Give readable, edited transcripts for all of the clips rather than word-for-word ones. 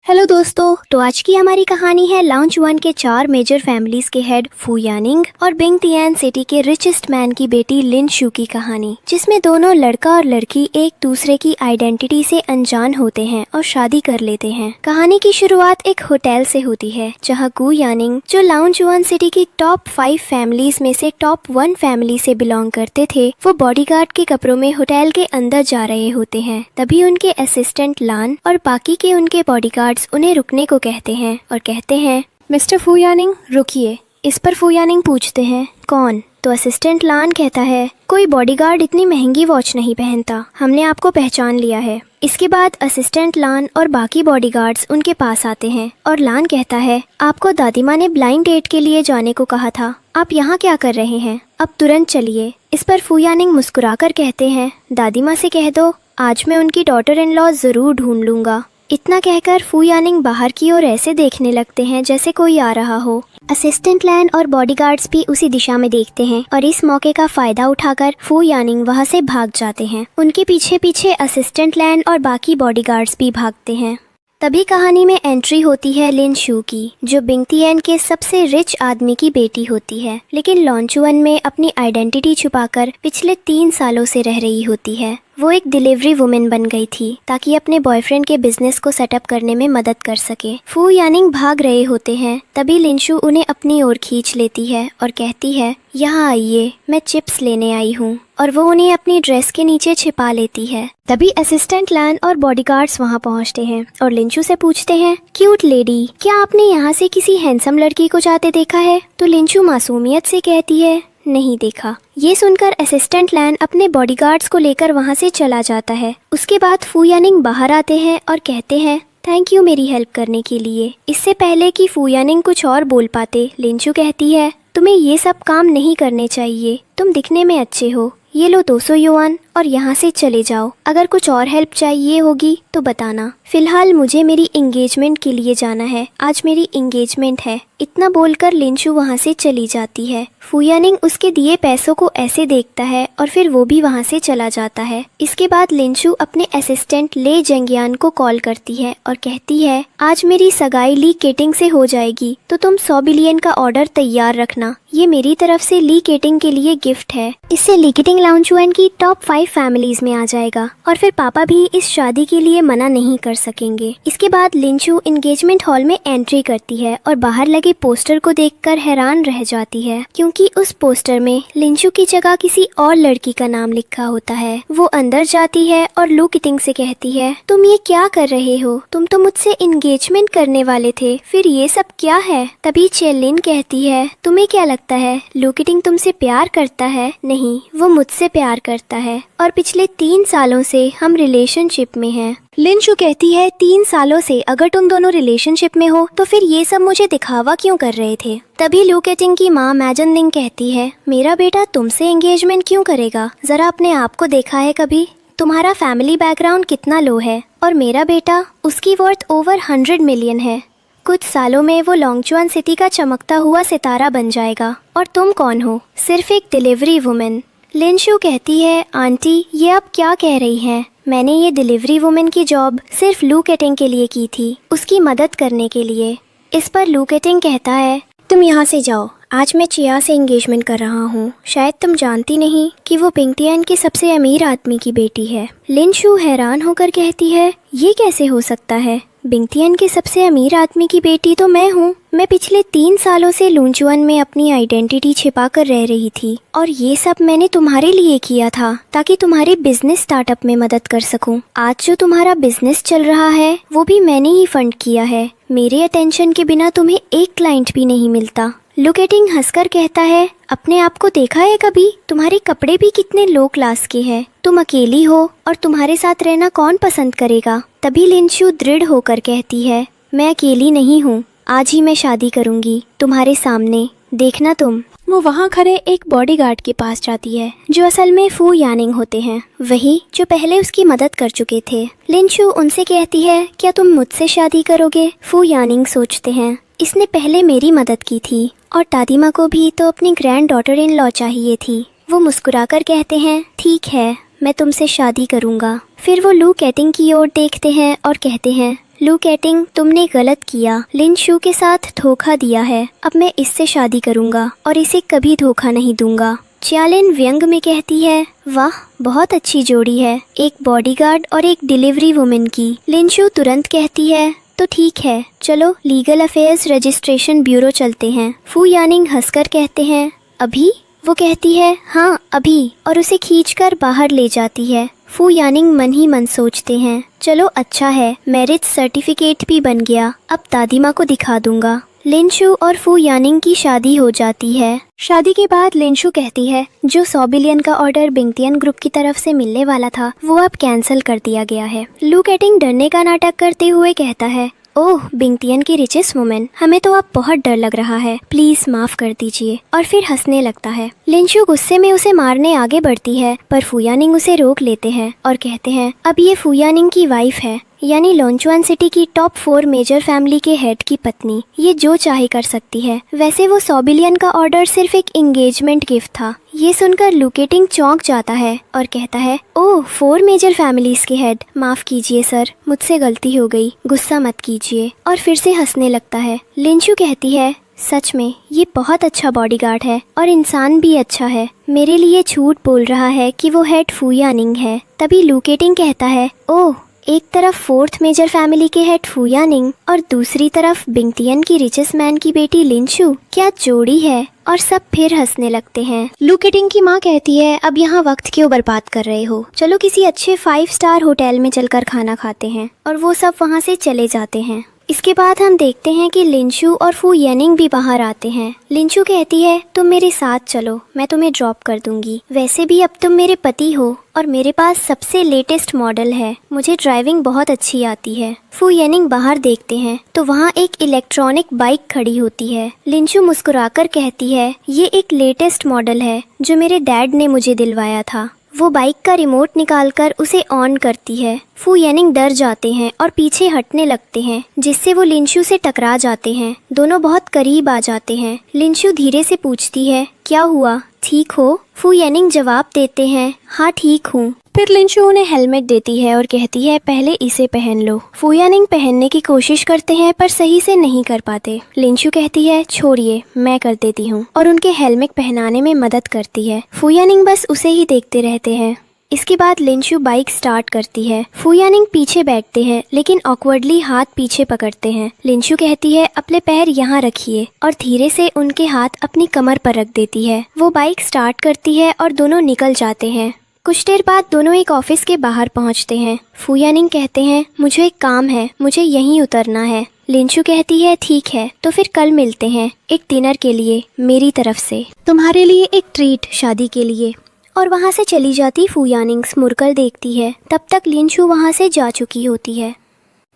Hello दोस्तों, तो आज की हमारी कहानी है लाओचुआन के 4 मेजर फैमिलीज के हेड फू यानिंग और बिंगतियान सिटी के रिचेस्ट मैन की बेटी लिन शू की कहानी, जिसमें दोनों लड़का और लड़की एक दूसरे की आइडेंटिटी से अनजान होते हैं और शादी कर लेते हैं। कहानी की शुरुआत एक होटल से होती है, जहां गु यानिंग, जो लाओचुआन सिटी की टॉप 5 फैमिलीज में से टॉप 1 फैमिली से बिलोंग करते थे, वो बॉडीगार्ड के कपड़ों में होटल के अंदर जा रहे होते हैं। तभी उनके असिस्टेंट लान और बाकी के उनके बॉडीगार्ड उन्हें रुकने को कहते हैं और कहते हैं, मिस्टर फू यानिंग रुकिए। इस पर फू यानिंग पूछते हैं, कौन? तो असिस्टेंट लान कहता है, कोई बॉडीगार्ड इतनी महंगी वॉच नहीं पहनता, हमने आपको पहचान लिया है। इसके बाद असिस्टेंट लान और बाकी बॉडीगार्ड्स उनके पास आते हैं और लान कहता है, आपको दादी माँ ने ब्लाइंड डेट के लिए जाने को कहा था, आप यहाँ क्या कर रहे हैं? अब तुरंत चलिए। इस पर फू यानिंग मुस्कुराकर कहते हैं, दादी माँ से कह दो आज मैं उनकी डॉटर इन लॉ जरूर ढूंढ लूंगा। इतना कहकर फू यानिंग बाहर की ओर ऐसे देखने लगते हैं जैसे कोई आ रहा हो। असिस्टेंट लैन और बॉडीगार्ड्स भी उसी दिशा में देखते हैं और इस मौके का फायदा उठाकर फू यानिंग वहां से भाग जाते हैं। उनके पीछे पीछे असिस्टेंट लैन और बाकी बॉडीगार्ड्स भी भागते हैं। तभी कहानी में एंट्री होती है लिन शू की, जो बिंगतियान के सबसे रिच आदमी की बेटी होती है, लेकिन लाओचुआन में अपनी आइडेंटिटी छुपाकर पिछले 3 सालों से रह रही होती है। वो एक डिलीवरी वुमेन बन गई थी ताकि अपने बॉयफ्रेंड के बिजनेस को सेटअप करने में मदद कर सके। फू यानिंग भाग रहे होते हैं, तभी लिनशू उन्हें अपनी ओर खींच लेती है और कहती है, यहाँ आइए, मैं चिप्स लेने आई हूँ, और वो उन्हें अपनी ड्रेस के नीचे छिपा लेती है। तभी असिस्टेंट लैन और बॉडीगार्ड्स वहाँ पहुँचते हैं और लिनशू से पूछते हैं, क्यूट लेडी, क्या आपने यहाँ से किसी हैंडसम लड़की को जाते देखा है? तो लिनशू मासूमियत से कहती है, नहीं देखा। ये सुनकर असिस्टेंट लैन अपने बॉडीगार्ड्स को लेकर वहाँ से चला जाता है। उसके बाद फू यानिंग बाहर आते हैं और कहते हैं, थैंक यू मेरी हेल्प करने के लिए। इससे पहले कि फू यानिंग कुछ और बोल पाते, लिनशू कहती है, तुम्हें ये सब काम नहीं करने चाहिए, तुम दिखने में अच्छे हो, ये लो 200 युआन और यहाँ से चले जाओ। अगर कुछ और हेल्प चाहिए होगी तो बताना, फिलहाल मुझे मेरी एंगेजमेंट के लिए जाना है, आज मेरी एंगेजमेंट है। इतना बोलकर लिनशू वहाँ से चली जाती है। फू यानिंग उसके दिए पैसों को ऐसे देखता है और फिर वो भी वहाँ से चला जाता है। इसके बाद लिनशू अपने असिस्टेंट ले जेंगियान को कॉल करती है और कहती है, आज मेरी सगाई ली केटिंग से हो जाएगी, तो तुम 100 बिलियन का ऑर्डर तैयार रखना, ये मेरी तरफ से ली केटिंग के लिए गिफ्ट है। इससे ली केटिंग लाओचुआन की टॉप 5 फैमिलीज में आ जाएगा और फिर पापा भी इस शादी के लिए मना नहीं कर सकेंगे। इसके बाद लिनशू एंगेजमेंट हॉल में एंट्री करती है और बाहर लगे पोस्टर को देखकर हैरान रह जाती है, क्योंकि उस पोस्टर में लिनशू की जगह किसी और लड़की का नाम लिखा होता है। वो अंदर जाती है और लू किटिंग से कहती है, तुम ये क्या कर रहे हो? तुम तो मुझसे एंगेजमेंट करने वाले थे, फिर ये सब क्या है? तभी चेलिन कहती है, तुम्हें क्या लगता है लू किटिंग तुमसे प्यार करता है? नहीं, वो मुझसे प्यार करता है और पिछले 3 सालों से हम रिलेशनशिप में हैं। लिनशू कहती है, 3 सालों से अगर तुम दोनों रिलेशनशिप में हो तो फिर ये सब मुझे दिखावा क्यों कर रहे थे? तभी लू केटिंग की माँ मैजन निंग कहती है, मेरा बेटा तुमसे एंगेजमेंट क्यों करेगा? जरा अपने आप को देखा है कभी? तुम्हारा फैमिली बैकग्राउंड कितना लो है, और मेरा बेटा, उसकी वर्थ ओवर 100 मिलियन है। कुछ सालों में वो लाओचुआन सिटी का चमकता हुआ सितारा बन जाएगा, और तुम कौन हो? सिर्फ एक डिलीवरी वुमेन। लिनशू कहती है, आंटी ये आप क्या कह रही हैं? मैंने ये डिलीवरी वुमेन की जॉब सिर्फ लू केटिंग के लिए की थी, उसकी मदद करने के लिए। इस पर लू केटिंग कहता है, तुम यहाँ से जाओ, आज मैं चिया से एंगेजमेंट कर रहा हूँ। शायद तुम जानती नहीं कि वो बिंगतियान के सबसे अमीर आदमी की बेटी है। लिनशू हैरान होकर कहती है, ये कैसे हो सकता है? बिंगतियान के सबसे अमीर आदमी की बेटी तो मैं हूँ। मैं पिछले 3 सालों से लाओचुआन में अपनी आइडेंटिटी छिपा कर रह रही थी, और ये सब मैंने तुम्हारे लिए किया था ताकि तुम्हारे बिजनेस स्टार्टअप में मदद कर सकूं। आज जो तुम्हारा बिजनेस चल रहा है वो भी मैंने ही फंड किया है। मेरे अटेंशन के बिना तुम्हें एक क्लाइंट भी नहीं मिलता। लू केटिंग हंसकर कहता है, अपने आप को देखा है कभी? तुम्हारे कपड़े भी कितने लो क्लास के हैं। तुम अकेली हो और तुम्हारे साथ रहना कौन पसंद करेगा? तभी लिनशू दृढ़ होकर कहती है, मैं अकेली नहीं हूँ, आज ही मैं शादी करूँगी तुम्हारे सामने, देखना तुम। वो वहाँ खड़े एक बॉडीगार्ड के पास जाती है, जो असल में फू यानिंग होते हैं, वही जो पहले उसकी मदद कर चुके थे। लिनशू उनसे कहती है, क्या तुम मुझसे शादी करोगे? फू यानिंग सोचते हैं, इसने पहले मेरी मदद की थी और दादी माँ को भी तो अपनी ग्रैंड डॉटर इन लॉ चाहिए थी। वो मुस्कुराकर कहते हैं, ठीक है, मैं तुमसे शादी करूँगा। फिर वो लू केटिंग की ओर देखते हैं और कहते हैं, लू केटिंग, तुमने गलत किया, लिन शू के साथ धोखा दिया है। अब मैं इससे शादी करूंगा और इसे कभी धोखा नहीं दूंगा। चियालिन व्यंग में कहती है, वाह बहुत अच्छी जोड़ी है, एक बॉडीगार्ड और एक डिलीवरी वुमेन की। लिन शू तुरंत कहती है, तो ठीक है, चलो लीगल अफेयर्स रजिस्ट्रेशन ब्यूरो चलते हैं। फू यानिंग हंसकर कहते हैं, अभी? वो कहती है, हाँ अभी, और उसे खींचकर बाहर ले जाती है। फू यानिंग मन ही मन सोचते हैं, चलो अच्छा है, मैरिज सर्टिफिकेट भी बन गया, अब दादी माँ को दिखा दूंगा। लिन शू और फू यानिंग की शादी हो जाती है। शादी के बाद लिन शू कहती है, जो 100 बिलियन का ऑर्डर बिंगतियन ग्रुप की तरफ से मिलने वाला था वो अब कैंसिल कर दिया गया है। लू केटिंग डरने का नाटक करते हुए कहता है, ओह बिंगतियन की रिचेस्ट वुमेन, हमें तो अब बहुत डर लग रहा है, प्लीज माफ कर दीजिए। और फिर हंसने लगता है। लिन शू गुस्से में उसे मारने आगे बढ़ती है, पर फू यानिंग उसे रोक लेते हैं और कहते हैं, अब ये फू यानिंग की वाइफ है, यानी लॉन्चुआन सिटी की टॉप 4 मेजर फैमिली के हेड की पत्नी, ये जो चाहे कर सकती है। वैसे वो 100 बिलियन का ऑर्डर सिर्फ एक एंगेजमेंट गिफ्ट था। ये सुनकर लू केटिंग चौंक जाता है और कहता है, ओह 4 मेजर फैमिलीज के हेड, माफ कीजिए सर, मुझसे गलती हो गई, गुस्सा मत कीजिए। और फिर से हंसने लगता है। लिन शू कहती है, सच में ये बहुत अच्छा बॉडीगार्ड है और इंसान भी अच्छा है, मेरे लिए झूठ बोल रहा है कि वो हेड फू यानिंग है। तभी लू केटिंग कहता है, ओह एक तरफ 4th मेजर फैमिली के हेड फू यानिंग और दूसरी तरफ बिंगतियन की रिचेस्ट मैन की बेटी लिन शू, क्या जोड़ी है। और सब फिर हंसने लगते हैं। लू केटिंग की माँ कहती है, अब यहाँ वक्त क्यों बर्बाद कर रहे हो, चलो किसी अच्छे 5 स्टार होटल में चलकर खाना खाते हैं। और वो सब वहाँ से चले जाते हैं। इसके बाद हम देखते हैं कि लिन शू और फू यानिंग भी बाहर आते हैं। लिन शू कहती है, तुम मेरे साथ चलो, मैं तुम्हें ड्रॉप कर दूंगी, वैसे भी अब तुम मेरे पति हो और मेरे पास सबसे लेटेस्ट मॉडल है, मुझे ड्राइविंग बहुत अच्छी आती है। फू यानिंग बाहर देखते हैं तो वहाँ एक इलेक्ट्रॉनिक बाइक खड़ी होती है। लिन शू मुस्कुराकर कहती है, ये एक लेटेस्ट मॉडल है जो मेरे डैड ने मुझे दिलवाया था। वो बाइक का रिमोट निकालकर उसे ऑन करती है। फू यानिंग डर जाते हैं और पीछे हटने लगते हैं, जिससे वो लिन शू से टकरा जाते हैं। दोनों बहुत करीब आ जाते हैं। लिन शू धीरे से पूछती है, क्या हुआ, ठीक हो? फू यानिंग जवाब देते हैं, हाँ ठीक हूँ। फिर लिन शू उन्हें हेलमेट देती है और कहती है, पहले इसे पहन लो। फू यानिंग पहनने की कोशिश करते हैं पर सही से नहीं कर पाते। लिन शू कहती है, छोड़िए मैं कर देती हूँ, और उनके हेलमेट पहनाने में मदद करती है। फू यानिंग बस उसे ही देखते रहते हैं। इसके बाद लिन शू बाइक स्टार्ट करती है। फू यानिंग पीछे बैठते हैं लेकिन ऑकवर्डली हाथ पीछे पकड़ते हैं। लिन शू कहती है, अपने पैर यहाँ रखिए, और धीरे से उनके हाथ अपनी कमर पर रख देती है। वो बाइक स्टार्ट करती है और दोनों निकल जाते हैं। कुछ देर बाद दोनों एक ऑफिस के बाहर पहुंचते हैं। फू यानिंग कहते हैं, मुझे एक काम है, मुझे यहीं उतरना है। लिन शू कहती है, ठीक है, तो फिर कल मिलते हैं, एक डिनर के लिए मेरी तरफ से, तुम्हारे लिए एक ट्रीट शादी के लिए। और वहाँ से चली जाती फू यानिंग मुड़कर देखती है। तब तक लिन शू वहाँ से जा चुकी होती है।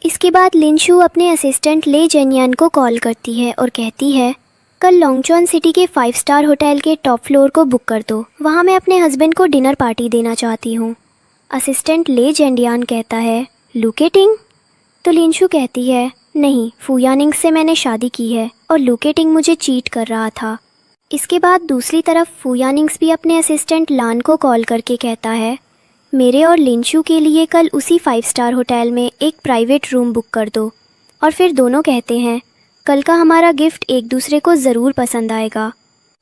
इसके बाद लिन शू अपने असिस्टेंट ले जेनियान को कॉल करती है और कहती है, कल लॉन्गचॉन सिटी के 5 स्टार होटल के टॉप फ्लोर को बुक कर दो, वहाँ मैं अपने हस्बैंड को डिनर पार्टी देना चाहती हूँ। असिस्टेंट ले जेनियान कहता है, लू केटिंग? तो लिन शू कहती है, नहीं, फू यानिंग से मैंने शादी की है और लू केटिंग मुझे चीट कर रहा था। इसके बाद दूसरी तरफ फू यानिंग्स भी अपने असिस्टेंट लान को कॉल करके कहता है, मेरे और लिन शू के लिए कल उसी 5 स्टार होटल में एक प्राइवेट रूम बुक कर दो। और फिर दोनों कहते हैं, कल का हमारा गिफ्ट एक दूसरे को ज़रूर पसंद आएगा।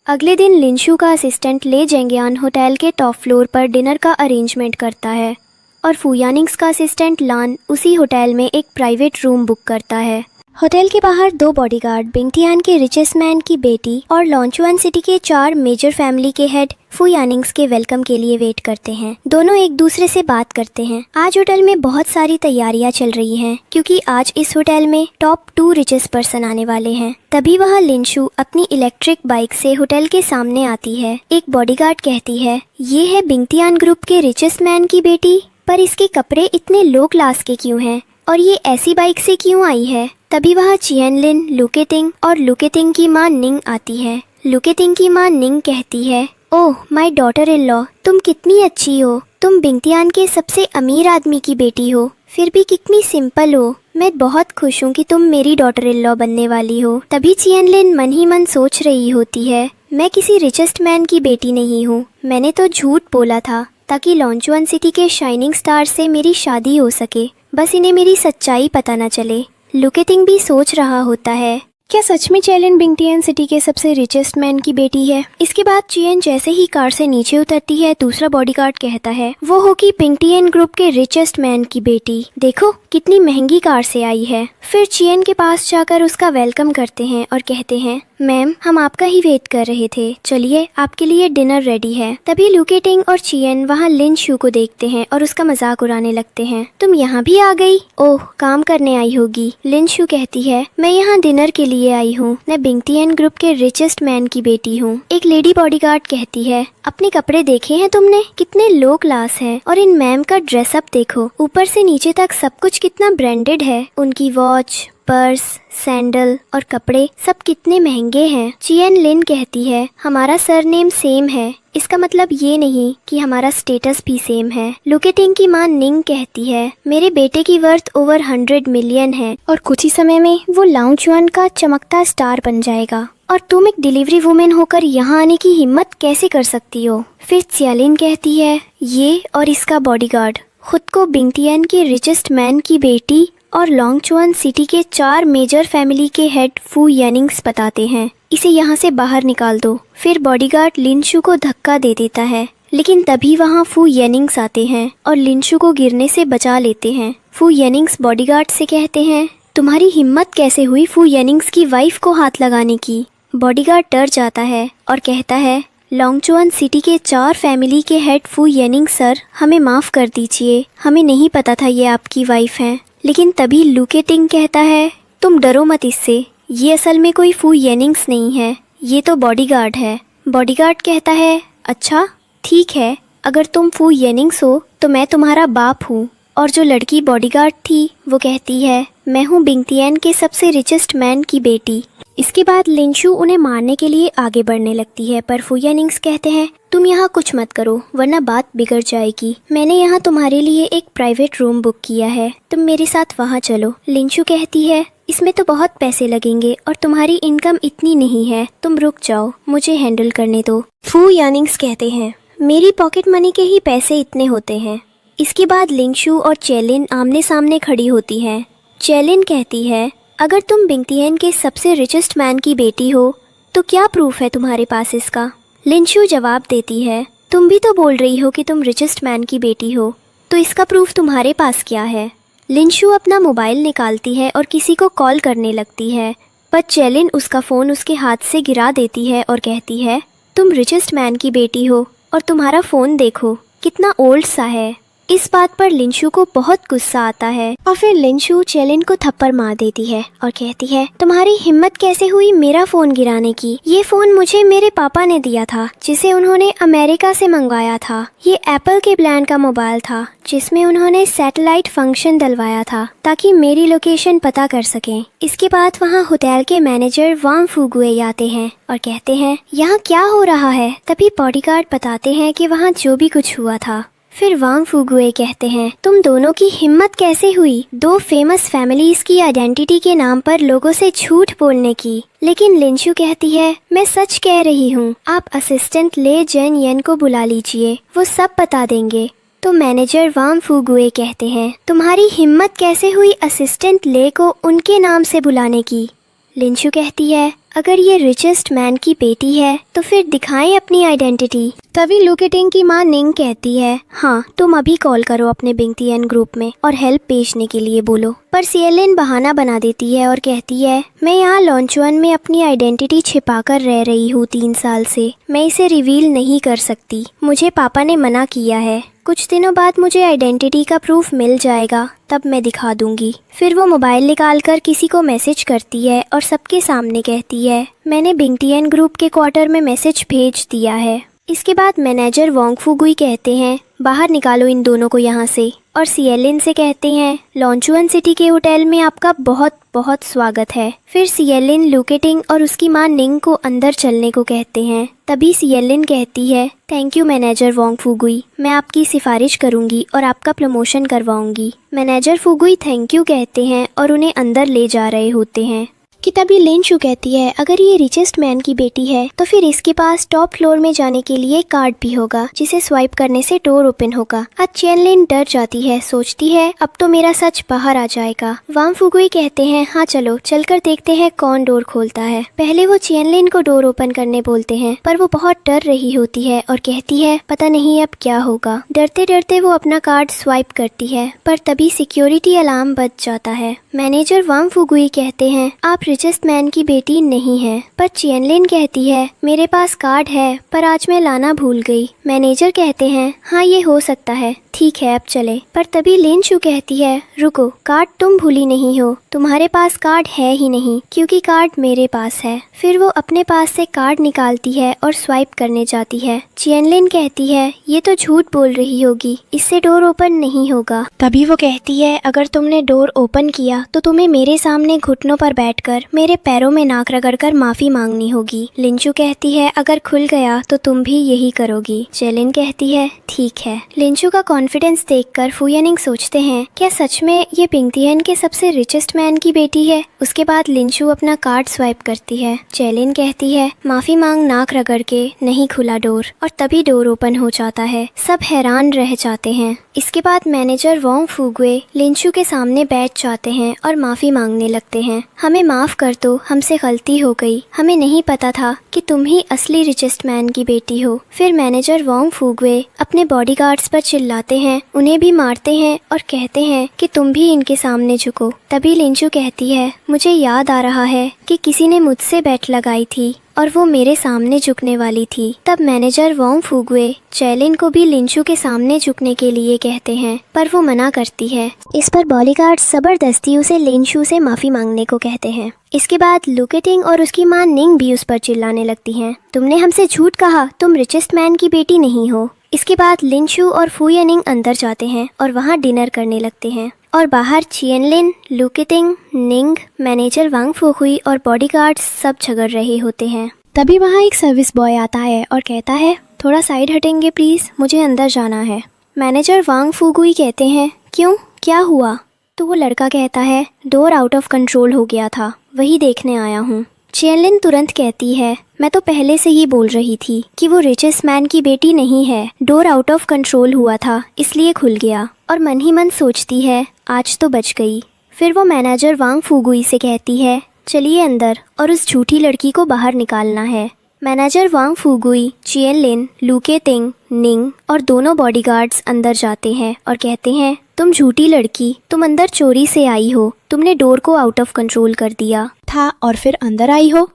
अगले दिन लिन शू का असिस्टेंट ले जेंगियान होटल के टॉप फ्लोर पर डिनर का अरेंजमेंट करता है और फू यानिंग्स का असिस्टेंट लान उसी होटल में एक प्राइवेट रूम बुक करता है। होटल के बाहर 2 बॉडीगार्ड बिंगतियान के रिचेस्ट मैन की बेटी और लॉन्चुआन सिटी के 4 मेजर फैमिली के हेड फू यानिंग्स के वेलकम के लिए वेट करते हैं। दोनों एक दूसरे से बात करते हैं। आज होटल में बहुत सारी तैयारियां चल रही हैं क्योंकि आज इस होटल में टॉप 2 रिचेस्ट पर्सन आने वाले हैं। तभी वहाँ लिन शू अपनी इलेक्ट्रिक बाइक से होटल के सामने आती है। एक बॉडीगार्ड कहती है, ये है बिंगतियान ग्रुप के रिचेस्ट मैन की बेटी, पर इसके कपड़े इतने लो क्लास के क्यों हैं और ये ऐसी बाइक से क्यों आई है? तभी वहाँ चियनलिन, लू केटिंग और लू केटिंग की माँ निंग आती है। लू केटिंग की माँ निंग कहती है, oh my daughter in law, तुम कितनी अच्छी हो, तुम बिंगतियान के सबसे अमीर आदमी की बेटी हो, फिर भी कितनी सिंपल हो। मैं बहुत खुश हूँ कि तुम मेरी डॉटर इन लॉ बनने वाली हो। तभी चियनलिन मन ही मन सोच रही होती है, मैं किसी रिचेस्ट मैन की बेटी नहीं हूँ, मैंने तो झूठ बोला था ताकि लॉन्चुआन सिटी के शाइनिंग स्टार से मेरी शादी हो सके। बस इन्हें मेरी सच्चाई पता न चले। लुकेटिंग भी सोच रहा होता है, क्या सच में चेलिन बिंगटियन सिटी के सबसे रिचेस्ट मैन की बेटी है। इसके बाद चियन जैसे ही कार से नीचे उतरती है, दूसरा बॉडीगार्ड कहता है वो होगी बिंगटियन ग्रुप के रिचेस्ट मैन की बेटी, देखो कितनी महंगी कार से आई है। फिर चियन के पास जाकर उसका वेलकम करते हैं और कहते हैं मैम, हम आपका ही वेट कर रहे थे, चलिए आपके लिए डिनर रेडी है। तभी लुकेटिंग और चियन वहाँ लिन शू को देखते हैं और उसका मजाक उड़ाने लगते हैं। तुम यहाँ भी आ गई? ओह, काम करने आई होगी। लिन शू कहती है मैं यहाँ डिनर के लिए आई हूँ, मैं बिंगटियन ग्रुप के रिचेस्ट मैन की बेटी हूँ। एक लेडी बॉडीगार्ड कहती है अपने कपड़े देखे हैं तुमने, कितने लो क्लास है, और इन मैम का ड्रेसअप देखो, ऊपर से नीचे तक सब कुछ कितना ब्रांडेड है। उनकी वॉच, पर्स, सैंडल और कपड़े सब कितने महंगे हैं। चियन लिन कहती है हमारा सरनेम सेम है, इसका मतलब ये नहीं कि हमारा स्टेटस भी सेम है। लुकेटिंग की मां निंग कहती है मेरे बेटे की वर्थ ओवर 100 मिलियन है और कुछ ही समय में वो लाउंज वन का चमकता स्टार बन जाएगा, और तुम एक डिलीवरी वुमेन होकर यहाँ आने की हिम्मत कैसे कर सकती हो। फिर चियलिन कहती है ये और इसका बॉडीगार्ड खुद को बिंगटियन के रिचेस्ट मैन की बेटी और लॉन्गचुआन सिटी के 4 मेजर फैमिली के हेड फू येनिंग्स बताते हैं, इसे यहाँ से बाहर निकाल दो। फिर बॉडीगार्ड लिनशू को धक्का दे देता है, लेकिन तभी वहाँ फू येनिंग्स आते हैं और लिनशू को गिरने से बचा लेते हैं। फू येनिंग्स बॉडीगार्ड से कहते हैं तुम्हारी हिम्मत कैसे हुई फू येनिंग्स की वाइफ को हाथ लगाने की। बॉडीगार्ड डर जाता है और कहता है लॉन्गचुआन सिटी के 4 फैमिली के हेड फू येनिंग सर, हमें माफ़ कर दीजिए, हमें नहीं पता था ये आपकी वाइफ हैं। लेकिन तभी लुकेटिंग कहता है तुम डरो मत इससे, ये असल में कोई फू येनिंग्स नहीं है, ये तो बॉडीगार्ड है। बॉडीगार्ड कहता है अच्छा ठीक है, अगर तुम फू येनिंग्स हो तो मैं तुम्हारा बाप हूँ। और जो लड़की बॉडीगार्ड थी वो कहती है मैं हूँ बिंगटियन के सबसे रिचेस्ट मैन की बेटी। इसके बाद लिनशू उन्हें मारने के लिए आगे बढ़ने लगती है, पर फू येनिंग्स कहते हैं तुम यहाँ कुछ मत करो वरना बात बिगड़ जाएगी, मैंने यहाँ तुम्हारे लिए एक प्राइवेट रूम बुक किया है, तुम मेरे साथ वहाँ चलो। लिनशू कहती है इसमें तो बहुत पैसे लगेंगे और तुम्हारी इनकम इतनी नहीं है, तुम रुक जाओ, मुझे हैंडल करने दो। फू येनिंग्स कहते हैं मेरी पॉकेट मनी के ही पैसे इतने होते हैं। इसके बाद लिनशू और चेलिन आमने सामने खड़ी होती हैं। चेलिन कहती है अगर तुम बिंगटियन के सबसे रिचेस्ट मैन की बेटी हो तो क्या प्रूफ है तुम्हारे पास इसका। लिनशू जवाब देती है तुम भी तो बोल रही हो कि तुम रिचेस्ट मैन की बेटी हो, तो इसका प्रूफ तुम्हारे पास क्या है। लिनशू अपना मोबाइल निकालती है और किसी को कॉल करने लगती है, पर चेलिन उसका फ़ोन उसके हाथ से गिरा देती है और कहती है तुम रिचेस्ट मैन की बेटी हो और तुम्हारा फ़ोन देखो कितना ओल्ड सा है। इस बात पर लिनशू को बहुत गुस्सा आता है और फिर लिनशू चेलिन को थप्पड़ मार देती है और कहती है तुम्हारी हिम्मत कैसे हुई मेरा फोन गिराने की, ये फोन मुझे मेरे पापा ने दिया था जिसे उन्होंने अमेरिका से मंगवाया था। ये एप्पल के ब्रांड का मोबाइल था जिसमें उन्होंने सैटेलाइट फंक्शन डलवाया था ताकि मेरी लोकेशन पता कर सकें। इसके बाद वहाँ होटल के मैनेजर वांग फुगुए आते हैं और कहते हैं यहाँ क्या हो रहा है। तभी बॉडीगार्ड बताते हैं कि वहाँ जो भी कुछ हुआ था। फिर वांग फुगुए कहते हैं तुम दोनों की हिम्मत कैसे हुई 2 फेमस फैमिलीज की आइडेंटिटी के नाम पर लोगों से झूठ बोलने की। लेकिन लिनशू कहती है मैं सच कह रही हूँ, आप असिस्टेंट ले जेन येन को बुला लीजिए, वो सब बता देंगे। तो मैनेजर वांग फुगुए कहते हैं तुम्हारी हिम्मत कैसे हुई असिस्टेंट ले को उनके नाम से बुलाने की। लिनशू कहती है अगर ये रिचेस्ट मैन की बेटी है तो फिर दिखाएं अपनी आइडेंटिटी। तभी लुकेटिंग की मां निंग कहती है हाँ तुम अभी कॉल करो अपने बिंगटियन ग्रुप में और हेल्प भेजने के लिए बोलो। पर सियलिन बहाना बना देती है और कहती है मैं यहाँ लॉन्चुआन में अपनी आइडेंटिटी छिपाकर रह रही हूँ 3 साल से, मैं इसे रिवील नहीं कर सकती, मुझे पापा ने मना किया है, कुछ दिनों बाद मुझे आइडेंटिटी का प्रूफ मिल जाएगा तब मैं दिखा दूंगी। फिर वो मोबाइल निकालकर किसी को मैसेज करती है और सबके सामने कहती है मैंने बिंगटियन ग्रुप के क्वार्टर में मैसेज भेज दिया है। इसके बाद मैनेजर वांग फुगुई कहते हैं बाहर निकालो इन दोनों को यहाँ से, और सियलिन से कहते हैं लॉन्चुआन सिटी के होटल में आपका बहुत बहुत स्वागत है। फिर सियलिन लुकेटिंग और उसकी मां निंग को अंदर चलने को कहते हैं। तभी सियलिन कहती है थैंक यू मैनेजर वांग फुगुई, मैं आपकी सिफारिश करूंगी और आपका प्रमोशन करवाऊंगी। मैनेजर फुगुई थैंक यू कहते हैं और उन्हें अंदर ले जा रहे होते हैं। कि तभी लिनशू कहती है अगर ये रिचेस्ट मैन की बेटी है तो फिर इसके पास टॉप फ्लोर में जाने के लिए कार्ड भी होगा जिसे स्वाइप करने से डोर ओपन होगा। आज चेनलिन डर जाती है, सोचती है अब तो मेरा सच बाहर आ जाएगा। वांग फुगुई कहते हैं हाँ चलो चलकर देखते हैं कौन डोर खोलता है। पहले वो चेनलिन को डोर ओपन करने बोलते हैं पर वो बहुत डर रही होती है और कहती है पता नहीं अब क्या होगा। डरते डरते वो अपना कार्ड स्वाइप करती है पर तभी सिक्योरिटी अलार्म बज जाता है। मैनेजर वांग फुगुई कहते हैं आप रिचेस्ट मैन की बेटी नहीं है, पर चेनलिन कहती है मेरे पास कार्ड है पर आज मैं लाना भूल गई। मैनेजर कहते हैं हाँ ये हो सकता है, ठीक है अब चले। पर तभी लिनशू कहती है रुको, कार्ड तुम भूली नहीं हो, तुम्हारे पास कार्ड है ही नहीं क्योंकि कार्ड मेरे पास है। फिर वो अपने पास से कार्ड निकालती है और स्वाइप करने जाती है। चेनलिन कहती है ये तो झूठ बोल रही होगी, इससे डोर ओपन नहीं होगा। तभी वो कहती है अगर तुमने डोर ओपन किया तो तुम्हें मेरे सामने घुटनों पर बैठकर मेरे पैरों में नाक रगड़कर माफी मांगनी होगी। लिनशू कहती है अगर खुल गया तो तुम भी यही करोगी। चेनलिन कहती है ठीक है। लिनशू का कॉन्फिडेंस देखकर फू यानिंग सोचते हैं क्या सच में ये पिंगतियन के सबसे रिचेस्ट मैन की बेटी है। उसके बाद लिनशू अपना कार्ड स्वाइप करती है। चेनलिन कहती है माफी मांग नाक रगड़ के नहीं खुला डोर, और तभी डोर ओपन हो जाता है। सब हैरान रह जाते हैं। इसके बाद मैनेजर वांग फुगुई लिनशू के सामने बैठ जाते हैं और माफी मांगने लगते हैं। हमें माफ कर दो, हमसे गलती हो गई, हमें नहीं पता था कि तुम ही असली रिचेस्ट मैन की बेटी हो। फिर मैनेजर वांग फुगुई अपने बॉडीगार्ड्स पर चिल्लाते हैं, उन्हें भी मारते हैं और कहते हैं कि तुम भी इनके सामने झुको। तभी लिनशू कहती है मुझे याद आ रहा है कि किसी ने मुझसे बेट लगाई थी और वो मेरे सामने झुकने वाली थी। तब मैनेजर वांग फुगुई चेनलिन को भी लिनशू के सामने झुकने के लिए कहते हैं पर वो मना करती है। इस पर बॉडीगार्ड जबरदस्ती उसे लिनशू से माफी मांगने को कहते हैं। इसके बाद लुकेटिंग और उसकी मां निंग भी उस पर चिल्लाने लगती हैं, तुमने हमसे झूठ कहा, तुम रिचेस्ट मैन की बेटी नहीं हो। इसके बाद लिनशू और फू यानिंग अंदर जाते हैं और वहाँ डिनर करने लगते हैं और बाहर चेनलिन, लुकेटिंग, निंग, मैनेजर वांग फुगुई और बॉडीगार्ड्स सब झगड़ रहे होते हैं। तभी वहाँ एक सर्विस बॉय आता है और कहता है थोड़ा साइड हटेंगे प्लीज, मुझे अंदर जाना है। मैनेजर वांग फुगुई कहते हैं क्यों, क्या हुआ? तो वो लड़का कहता है डोर आउट ऑफ कंट्रोल हो गया था, वही देखने आया हूँ। चेनलिन तुरंत कहती है मैं तो पहले से ही बोल रही थी कि वो रिचेस्ट मैन की बेटी नहीं है, डोर आउट ऑफ कंट्रोल हुआ था इसलिए खुल गया। और मन ही मन सोचती है आज तो बच गई। फिर वो मैनेजर वांग फुगुई से कहती है चलिए अंदर और उस झूठी लड़की को बाहर निकालना है। मैनेजर वांग फुगुई, चेनलिन, लुकेटिंग, निंग और दोनों बॉडीगार्ड्स अंदर जाते हैं और कहते हैं तुम झूठी लड़की, तुम अंदर चोरी से आई हो, तुमने डोर को आउट ऑफ कंट्रोल कर दिया था और फिर अंदर आई हो।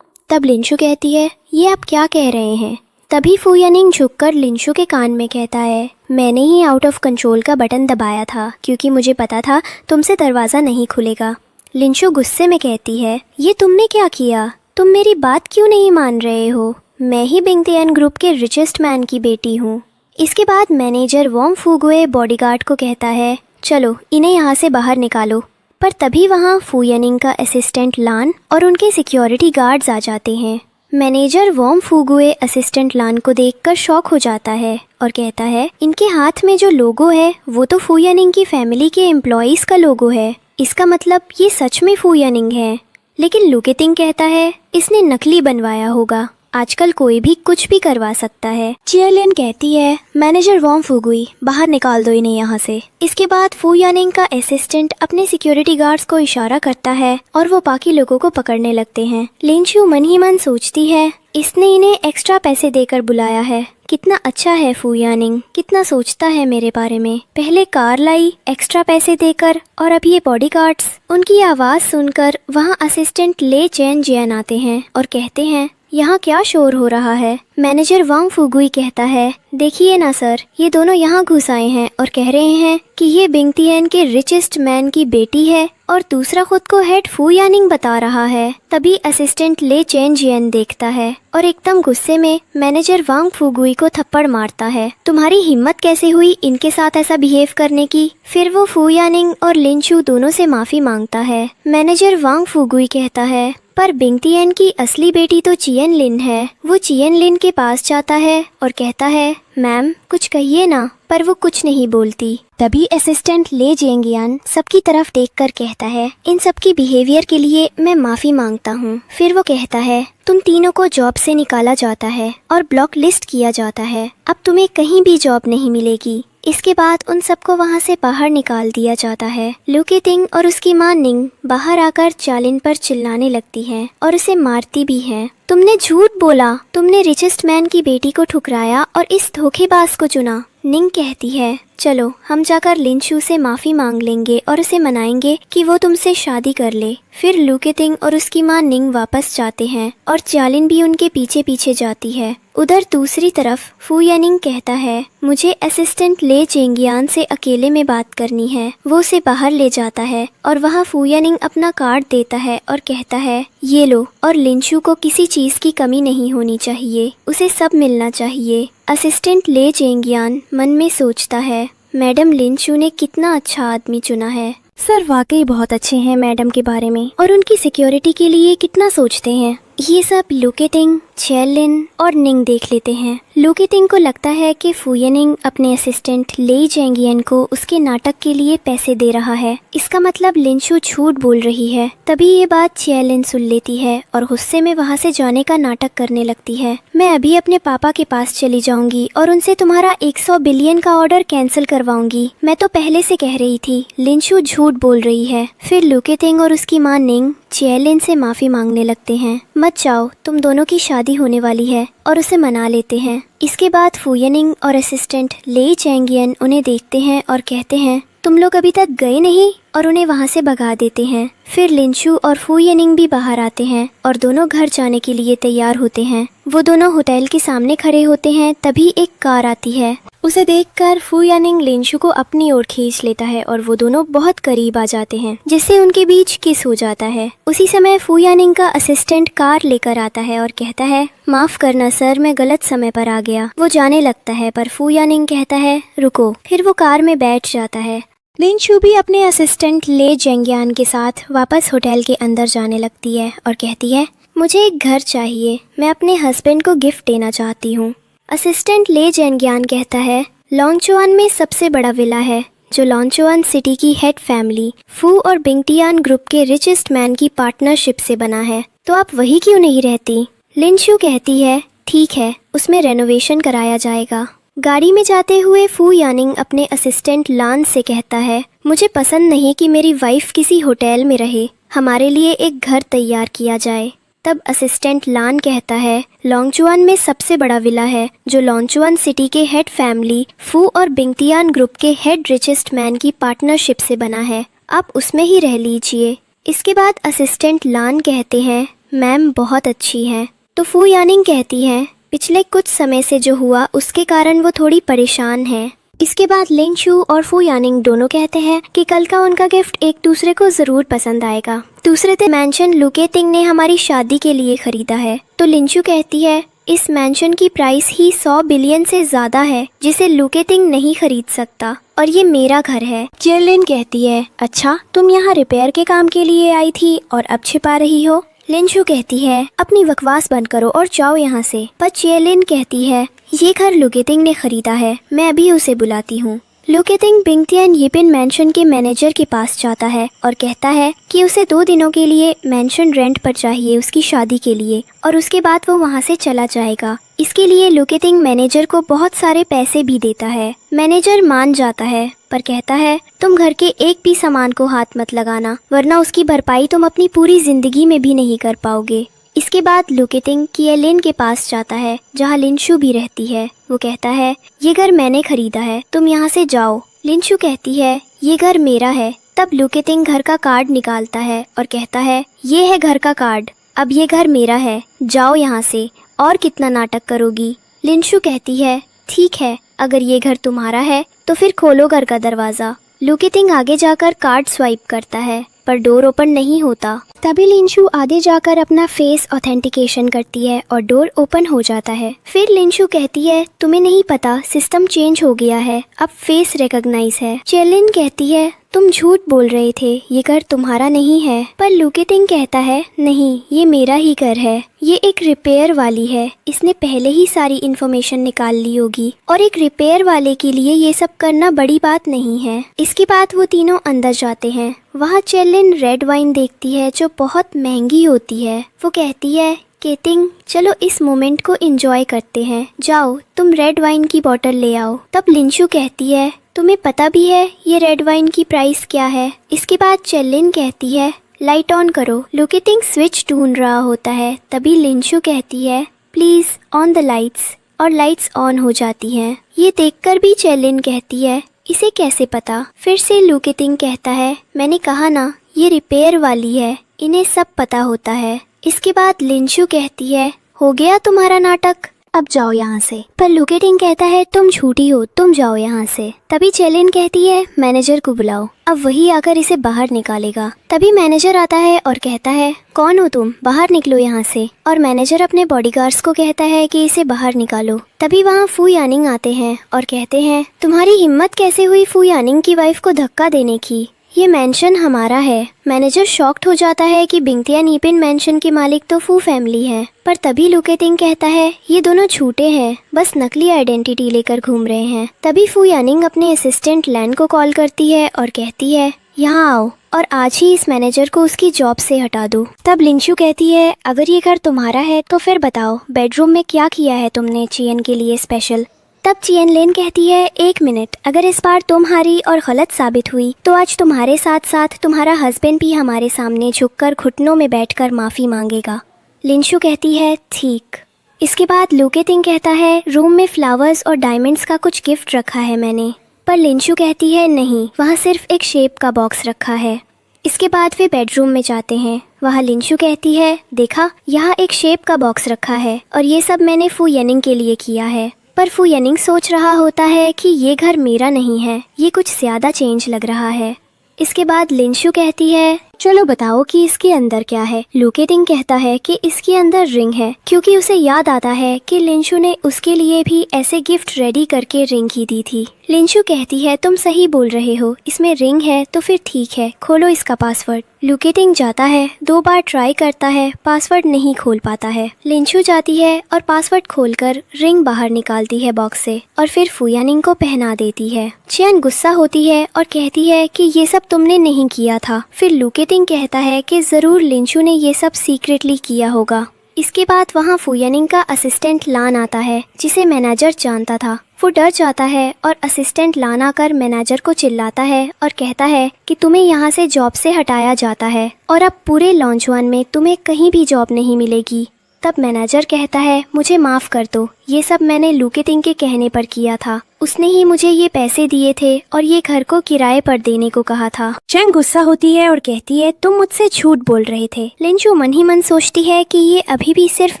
तब लिनशू कहती है ये आप क्या कह रहे हैं? तभी फू यानिंग झुककर लिनशू के कान में कहता है मैंने ही आउट ऑफ कंट्रोल का बटन दबाया था क्योंकि मुझे पता था तुमसे दरवाज़ा नहीं खुलेगा। लिनशू गुस्से में कहती है ये तुमने क्या किया, तुम मेरी बात क्यों नहीं मान रहे हो? मैं ही बिंगतियन ग्रुप के रिचेस्ट मैन की बेटी हूँ। इसके बाद मैनेजर वांग फुगुई बॉडीगार्ड को कहता है चलो इन्हें यहाँ से बाहर निकालो। पर तभी वहाँ फू यानिंग का असिस्टेंट लान और उनके सिक्योरिटी गार्ड्स आ जाते हैं। मैनेजर वांग फुगुई असिस्टेंट लान को देखकर शॉक हो जाता है और कहता है इनके हाथ में जो लोगो है वो तो फू यानिंग की फैमिली के एम्प्लॉइज का लोगो है, इसका मतलब ये सच में फू यानिंग है। लेकिन लुकेटिंग कहता है इसने नकली बनवाया होगा, आजकल कोई भी कुछ भी करवा सकता है। चेनलिन कहती है मैनेजर वांग फुगुई बाहर निकाल दो इन्हें यहाँ से। इसके बाद फू यानिंग का असिस्टेंट अपने सिक्योरिटी गार्ड्स को इशारा करता है और वो बाकी लोगों को पकड़ने लगते हैं। लिनशू मन ही मन सोचती है इसने इन्हें एक्स्ट्रा पैसे देकर बुलाया है, कितना अच्छा है फू यानिंग, कितना सोचता है मेरे बारे में। पहले कार लाई एक्स्ट्रा पैसे देकर और अब ये बॉडीगार्ड्स। उनकी आवाज सुनकर वहाँ असिस्टेंट ले चेन जियान आते हैं और कहते हैं यहाँ क्या शोर हो रहा है? मैनेजर वांग फुगुई कहता है देखिए ना सर, ये दोनों यहाँ घुस आए हैं और कह रहे हैं कि ये बिंगतियन के रिचेस्ट मैन की बेटी है और दूसरा खुद को हेड फू यानिंग बता रहा है। तभी असिस्टेंट ले चेन जियन देखता है और एकदम गुस्से में मैनेजर वांग फुगुई को थप्पड़ मारता है, तुम्हारी हिम्मत कैसे हुई इनके साथ ऐसा बिहेव करने की? फिर वो फू यानिंग और लिनशू दोनों से माफी मांगता है। मैनेजर वांग फुगुई कहता है पर बिंग तिएन की असली बेटी तो चियन लिन है। वो चियन लिन के पास जाता है और कहता है, मैम कुछ कहिए ना, पर वो कुछ नहीं बोलती। तभी असिस्टेंट ले जेंगियान सबकी तरफ देखकर कहता है, इन सबकी बिहेवियर के लिए मैं माफी मांगता हूँ। फिर वो कहता है, तुम तीनों को जॉब से निकाला जाता है और ब्लॉक लिस्ट किया जाता है। अब तुम्हें कहीं भी जॉब नहीं मिलेगी। इसके बाद उन सबको वहाँ से बाहर निकाल दिया जाता है। लुके तिंग और उसकी माँ निंग बाहर आकर चालिन पर चिल्लाने लगती है और उसे मारती भी है। तुमने झूठ बोला, तुमने रिचेस्ट मैन की बेटी को ठुकराया और इस धोखेबाज को चुना। निंग कहती है, चलो हम जाकर लिन शू से माफी मांग लेंगे और उसे मनाएंगे कि वो तुमसे शादी कर ले। फिर लुके तिंग और उसकी माँ निंग वापस जाते हैं और चालिन भी उनके पीछे पीछे जाती है। उधर दूसरी तरफ फू यानिंग कहता है, मुझे असिस्टेंट ले जेंगियान से अकेले में बात करनी है। वो उसे बाहर ले जाता है और वहाँ फू यानिंग अपना कार्ड देता है और कहता है, ये लो, और लिनशू को किसी चीज की कमी नहीं होनी चाहिए, उसे सब मिलना चाहिए। असिस्टेंट ले जेंगियान मन में सोचता है, मैडम लिनशू ने कितना अच्छा आदमी चुना है। सर वाकई बहुत अच्छे हैं मैडम के बारे में और उनकी सिक्योरिटी के लिए कितना सोचते हैं। ये सब लुके तिंग, चेलिन और निंग देख लेते हैं। लुके तिंग को लगता है कि फू यानिंग अपने असिस्टेंट ले जेंगियन को उसके नाटक के लिए पैसे दे रहा है। इसका मतलब लिनशू झूठ बोल रही है। तभी ये बात चेलिन सुन लेती है और गुस्से में वहाँ से जाने का नाटक करने लगती है। मैं अभी अपने पापा के पास चली जाऊंगी और उनसे तुम्हारा 100 बिलियन का ऑर्डर कैंसिल करवाऊंगी। मैं तो पहले से कह रही थी लिनशू झूठ बोल रही है। फिर लुके तिंग और उसकी माँ निंग चेलिन से माफी मांगने लगते हैं। मत जाओ, तुम दोनों की शादी होने वाली है, और उसे मना लेते हैं। इसके बाद फू यानिंग और असिस्टेंट ले जेंगियन उन्हें देखते हैं और कहते हैं, तुम लोग अभी तक गए नहीं, और उन्हें वहाँ से भगा देते हैं। फिर लिनशू और फू यानिंग भी बाहर आते हैं और दोनों घर जाने के लिए तैयार होते हैं। वो दोनों होटल के सामने खड़े होते हैं। तभी एक कार आती है। उसे देखकर फू यानिंग लिनशू को अपनी ओर खींच लेता है और वो दोनों बहुत करीब आ जाते हैं, जिससे उनके बीच किस हो जाता है। उसी समय फू यानिंग का असिस्टेंट कार लेकर आता है और कहता है, माफ करना सर, मैं गलत समय पर आ गया। वो जाने लगता है पर फू यानिंग कहता है, रुको। फिर वो कार में बैठ जाता है। लिनशू भी अपने असिस्टेंट ले जेंगियान के साथ वापस होटल के अंदर जाने लगती है और कहती है, मुझे एक घर चाहिए, मैं अपने हस्बैंड को गिफ्ट देना चाहती हूँ। असिस्टेंट ले जेंगियान कहता है, लॉन्गचुआन में सबसे बड़ा विला है जो लॉन्गचुआन सिटी की हेड फैमिली फू और बिंग तिएन ग्रुप के रिचेस्ट मैन की पार्टनरशिप से बना है, तो आप वही क्यों नहीं रहती। लिनशू कहती है, ठीक है, उसमें रेनोवेशन कराया जाएगा। गाड़ी में जाते हुए फू यानिंग अपने असिस्टेंट लान से कहता है, मुझे पसंद नहीं कि मेरी वाइफ किसी होटल में रहे, हमारे लिए एक घर तैयार किया जाए। तब असिस्टेंट लान कहता है, लॉन्गचुआन में सबसे बड़ा विला है जो लॉन्गचुआन सिटी के हेड फैमिली फू और बिंग तिएन ग्रुप के हेड रिचेस्ट मैन की पार्टनरशिप से बना है, आप उसमें ही रह लीजिए। इसके बाद असिस्टेंट लान कहते हैं, मैम बहुत अच्छी हैं। तो फू यानिंग कहती है, पिछले कुछ समय से जो हुआ उसके कारण वो थोड़ी परेशान है। इसके बाद लिनशू और फू यानिंग दोनों कहते हैं कि कल का उनका गिफ्ट एक दूसरे को जरूर पसंद आएगा। दूसरे दिन मैंशन लुके तिंग ने हमारी शादी के लिए खरीदा है। तो लिनशू कहती है, इस मैंशन की प्राइस ही 100 बिलियन से ज्यादा है, जिसे लुके तिंग नहीं खरीद सकता, और ये मेरा घर है। चेलिन कहती है, अच्छा तुम यहाँ रिपेयर के काम के लिए आई थी और अब छिपा रही हो। लिनशू कहती है, अपनी बकवास बंद करो और जाओ यहाँ से। पर चेलिन कहती है, ये घर लुके तिंग ने खरीदा है, मैं अभी उसे बुलाती हूँ। लुके तिंग बिंग तिएन येपिन मैंशन के मैनेजर के पास जाता है और कहता है कि उसे 2 दिनों के लिए मैंशन रेंट पर चाहिए उसकी शादी के लिए, और उसके बाद वो वहाँ से चला जाएगा। इसके लिए लुके तिंग मैनेजर को बहुत सारे पैसे भी देता है। मैनेजर मान जाता है पर कहता है, तुम घर के एक भी सामान को हाथ मत लगाना, वरना उसकी भरपाई तुम अपनी पूरी जिंदगी में भी नहीं कर पाओगे। इसके बाद लुके तिंग किएलिन के पास जाता है जहाँ लिनशू भी रहती है। वो कहता है, ये घर मैंने खरीदा है, तुम यहाँ से जाओ। लिनशू कहती है, ये घर मेरा है। तब लुके तिंग घर का कार्ड निकालता है और कहता है, ये है घर का कार्ड, अब ये घर मेरा है, जाओ यहाँ से, और कितना नाटक करोगी। लिनशू कहती है, ठीक है, अगर ये घर तुम्हारा है तो फिर खोलो घर का दरवाजा। लुके तिंग आगे जाकर कार्ड स्वाइप करता है पर डोर ओपन नहीं होता। तभी लिंशु आगे जाकर अपना फेस ऑथेंटिकेशन करती है और डोर ओपन हो जाता है। फिर लिंशु कहती है तुम्हें नहीं पता सिस्टम चेंज हो गया है, अब फेस रिकॉग्नाइज है। चेलिन कहती है तुम झूठ बोल रहे थे, ये घर तुम्हारा नहीं है। पर लुकेटिंग कहता है नहीं, ये मेरा ही घर है, ये एक रिपेयर वाली है, इसने पहले ही सारी इन्फॉर्मेशन निकाल ली होगी और एक रिपेयर वाले के लिए ये सब करना बड़ी बात नहीं है। इसके बाद वो तीनों अंदर जाते हैं। वहाँ चेलिन रेड वाइन देखती है जो बहुत महंगी होती है। वो कहती है केटिंग चलो इस मोमेंट को एंजॉय करते हैं, जाओ तुम रेड वाइन की बोतल ले आओ। तब लिंशु कहती है तुम्हें पता भी है ये रेड वाइन की प्राइस क्या है। इसके बाद चेलिन कहती है लाइट ऑन करो। लुकेटिंग स्विच ढूंढ रहा होता है। तभी लिंशु कहती है प्लीज ऑन द लाइट्स और लाइट्स ऑन हो जाती हैं। ये देखकर भी चेलिन कहती है इसे कैसे पता। फिर से लुकेटिंग कहता है मैंने कहा ना ये रिपेयर वाली है, इन्हें सब पता होता है। इसके बाद लिंशु कहती है हो गया तुम्हारा नाटक, अब जाओ यहाँ से। पर लुकेटिंग कहता है तुम झूठी हो, तुम जाओ यहाँ से। तभी चेलिन कहती है मैनेजर को बुलाओ, अब वही आकर इसे बाहर निकालेगा। तभी मैनेजर आता है और कहता है कौन हो तुम, बाहर निकलो यहाँ से। और मैनेजर अपने बॉडीगार्ड्स को कहता है कि इसे बाहर निकालो। तभी वहाँ फू यानिंग आते हैं और कहते हैं तुम्हारी हिम्मत कैसे हुई फू यानिंग की वाइफ को धक्का देने की, ये मेंशन हमारा है। मैनेजर शॉक्ड हो जाता है कि बिंगतियान ईपिन मेंशन के मालिक तो फू फैमिली है। पर तभी लुकेटिंग कहता है ये दोनों झूठे हैं, बस नकली आइडेंटिटी लेकर घूम रहे हैं। तभी फू यानिंग अपने असिस्टेंट लैन को कॉल करती है और कहती है यहाँ आओ और आज ही इस मैनेजर को उसकी जॉब से हटा दो। तब लिंशु कहती है अगर ये घर तुम्हारा है तो फिर बताओ बेडरूम में क्या किया है तुमने चियन के लिए स्पेशल। तब चियन लेन कहती है एक मिनट, अगर इस बार तुम हारी और गलत साबित हुई तो आज तुम्हारे साथ साथ तुम्हारा हस्बैंड भी हमारे सामने झुककर घुटनों में बैठकर माफी मांगेगा। लिंशु कहती है ठीक। इसके बाद लुकेटिंग कहता है रूम में फ्लावर्स और डायमंड्स का कुछ गिफ्ट रखा है मैंने। पर लिंशु कहती है नहीं, वहाँ सिर्फ एक शेप का बॉक्स रखा है। इसके बाद वे बेडरूम में जाते हैं। वहाँ लिंशु कहती है देखा यहाँ एक शेप का बॉक्स रखा है और ये सब मैंने फू येनिंग के लिए किया है। पर फू येनिंग सोच रहा होता है कि ये घर मेरा नहीं है, ये कुछ ज्यादा चेंज लग रहा है। इसके बाद लिंशु कहती है चलो बताओ कि इसके अंदर क्या है। लुकेटिंग कहता है कि इसके अंदर रिंग है, क्योंकि उसे याद आता है कि लिंशु ने उसके लिए भी ऐसे गिफ्ट रेडी करके रिंग ही दी थी। लिंशु कहती है तुम सही बोल रहे हो, इसमें रिंग है तो फिर ठीक है, खोलो इसका पासवर्ड। लुकेटिंग जाता है, 2 बार ट्राई करता है, पासवर्ड नहीं खोल पाता है। लिंशु जाती है और पासवर्ड खोलकर रिंग बाहर निकालती है बॉक्स से और फिर फू यानिंग को पहना देती है। चियन गुस्सा होती है और कहती है कि ये सब तुमने नहीं किया था। फिर लुकेटिंग कहता है कि जरूर लिंशु ने ये सब सीक्रेटली किया होगा। इसके बाद वहाँ फू यानिंग का असिस्टेंट लान आता है जिसे मैनेजर जानता था। वो डर जाता है और असिस्टेंट लान आकर मैनेजर को चिल्लाता है और कहता है कि तुम्हें यहाँ से जॉब से हटाया जाता है और अब पूरे लॉन्चवान में तुम्हें कहीं भी जॉब नहीं मिलेगी। तब मैनेजर कहता है मुझे माफ कर दो, ये सब मैंने लुकेटिंग के कहने पर किया था, उसने ही मुझे ये पैसे दिए थे और ये घर को किराए पर देने को कहा था। चैंग गुस्सा होती है और कहती है तुम मुझसे झूठ बोल रहे थे। लिंशु मन ही मन सोचती है कि ये अभी भी सिर्फ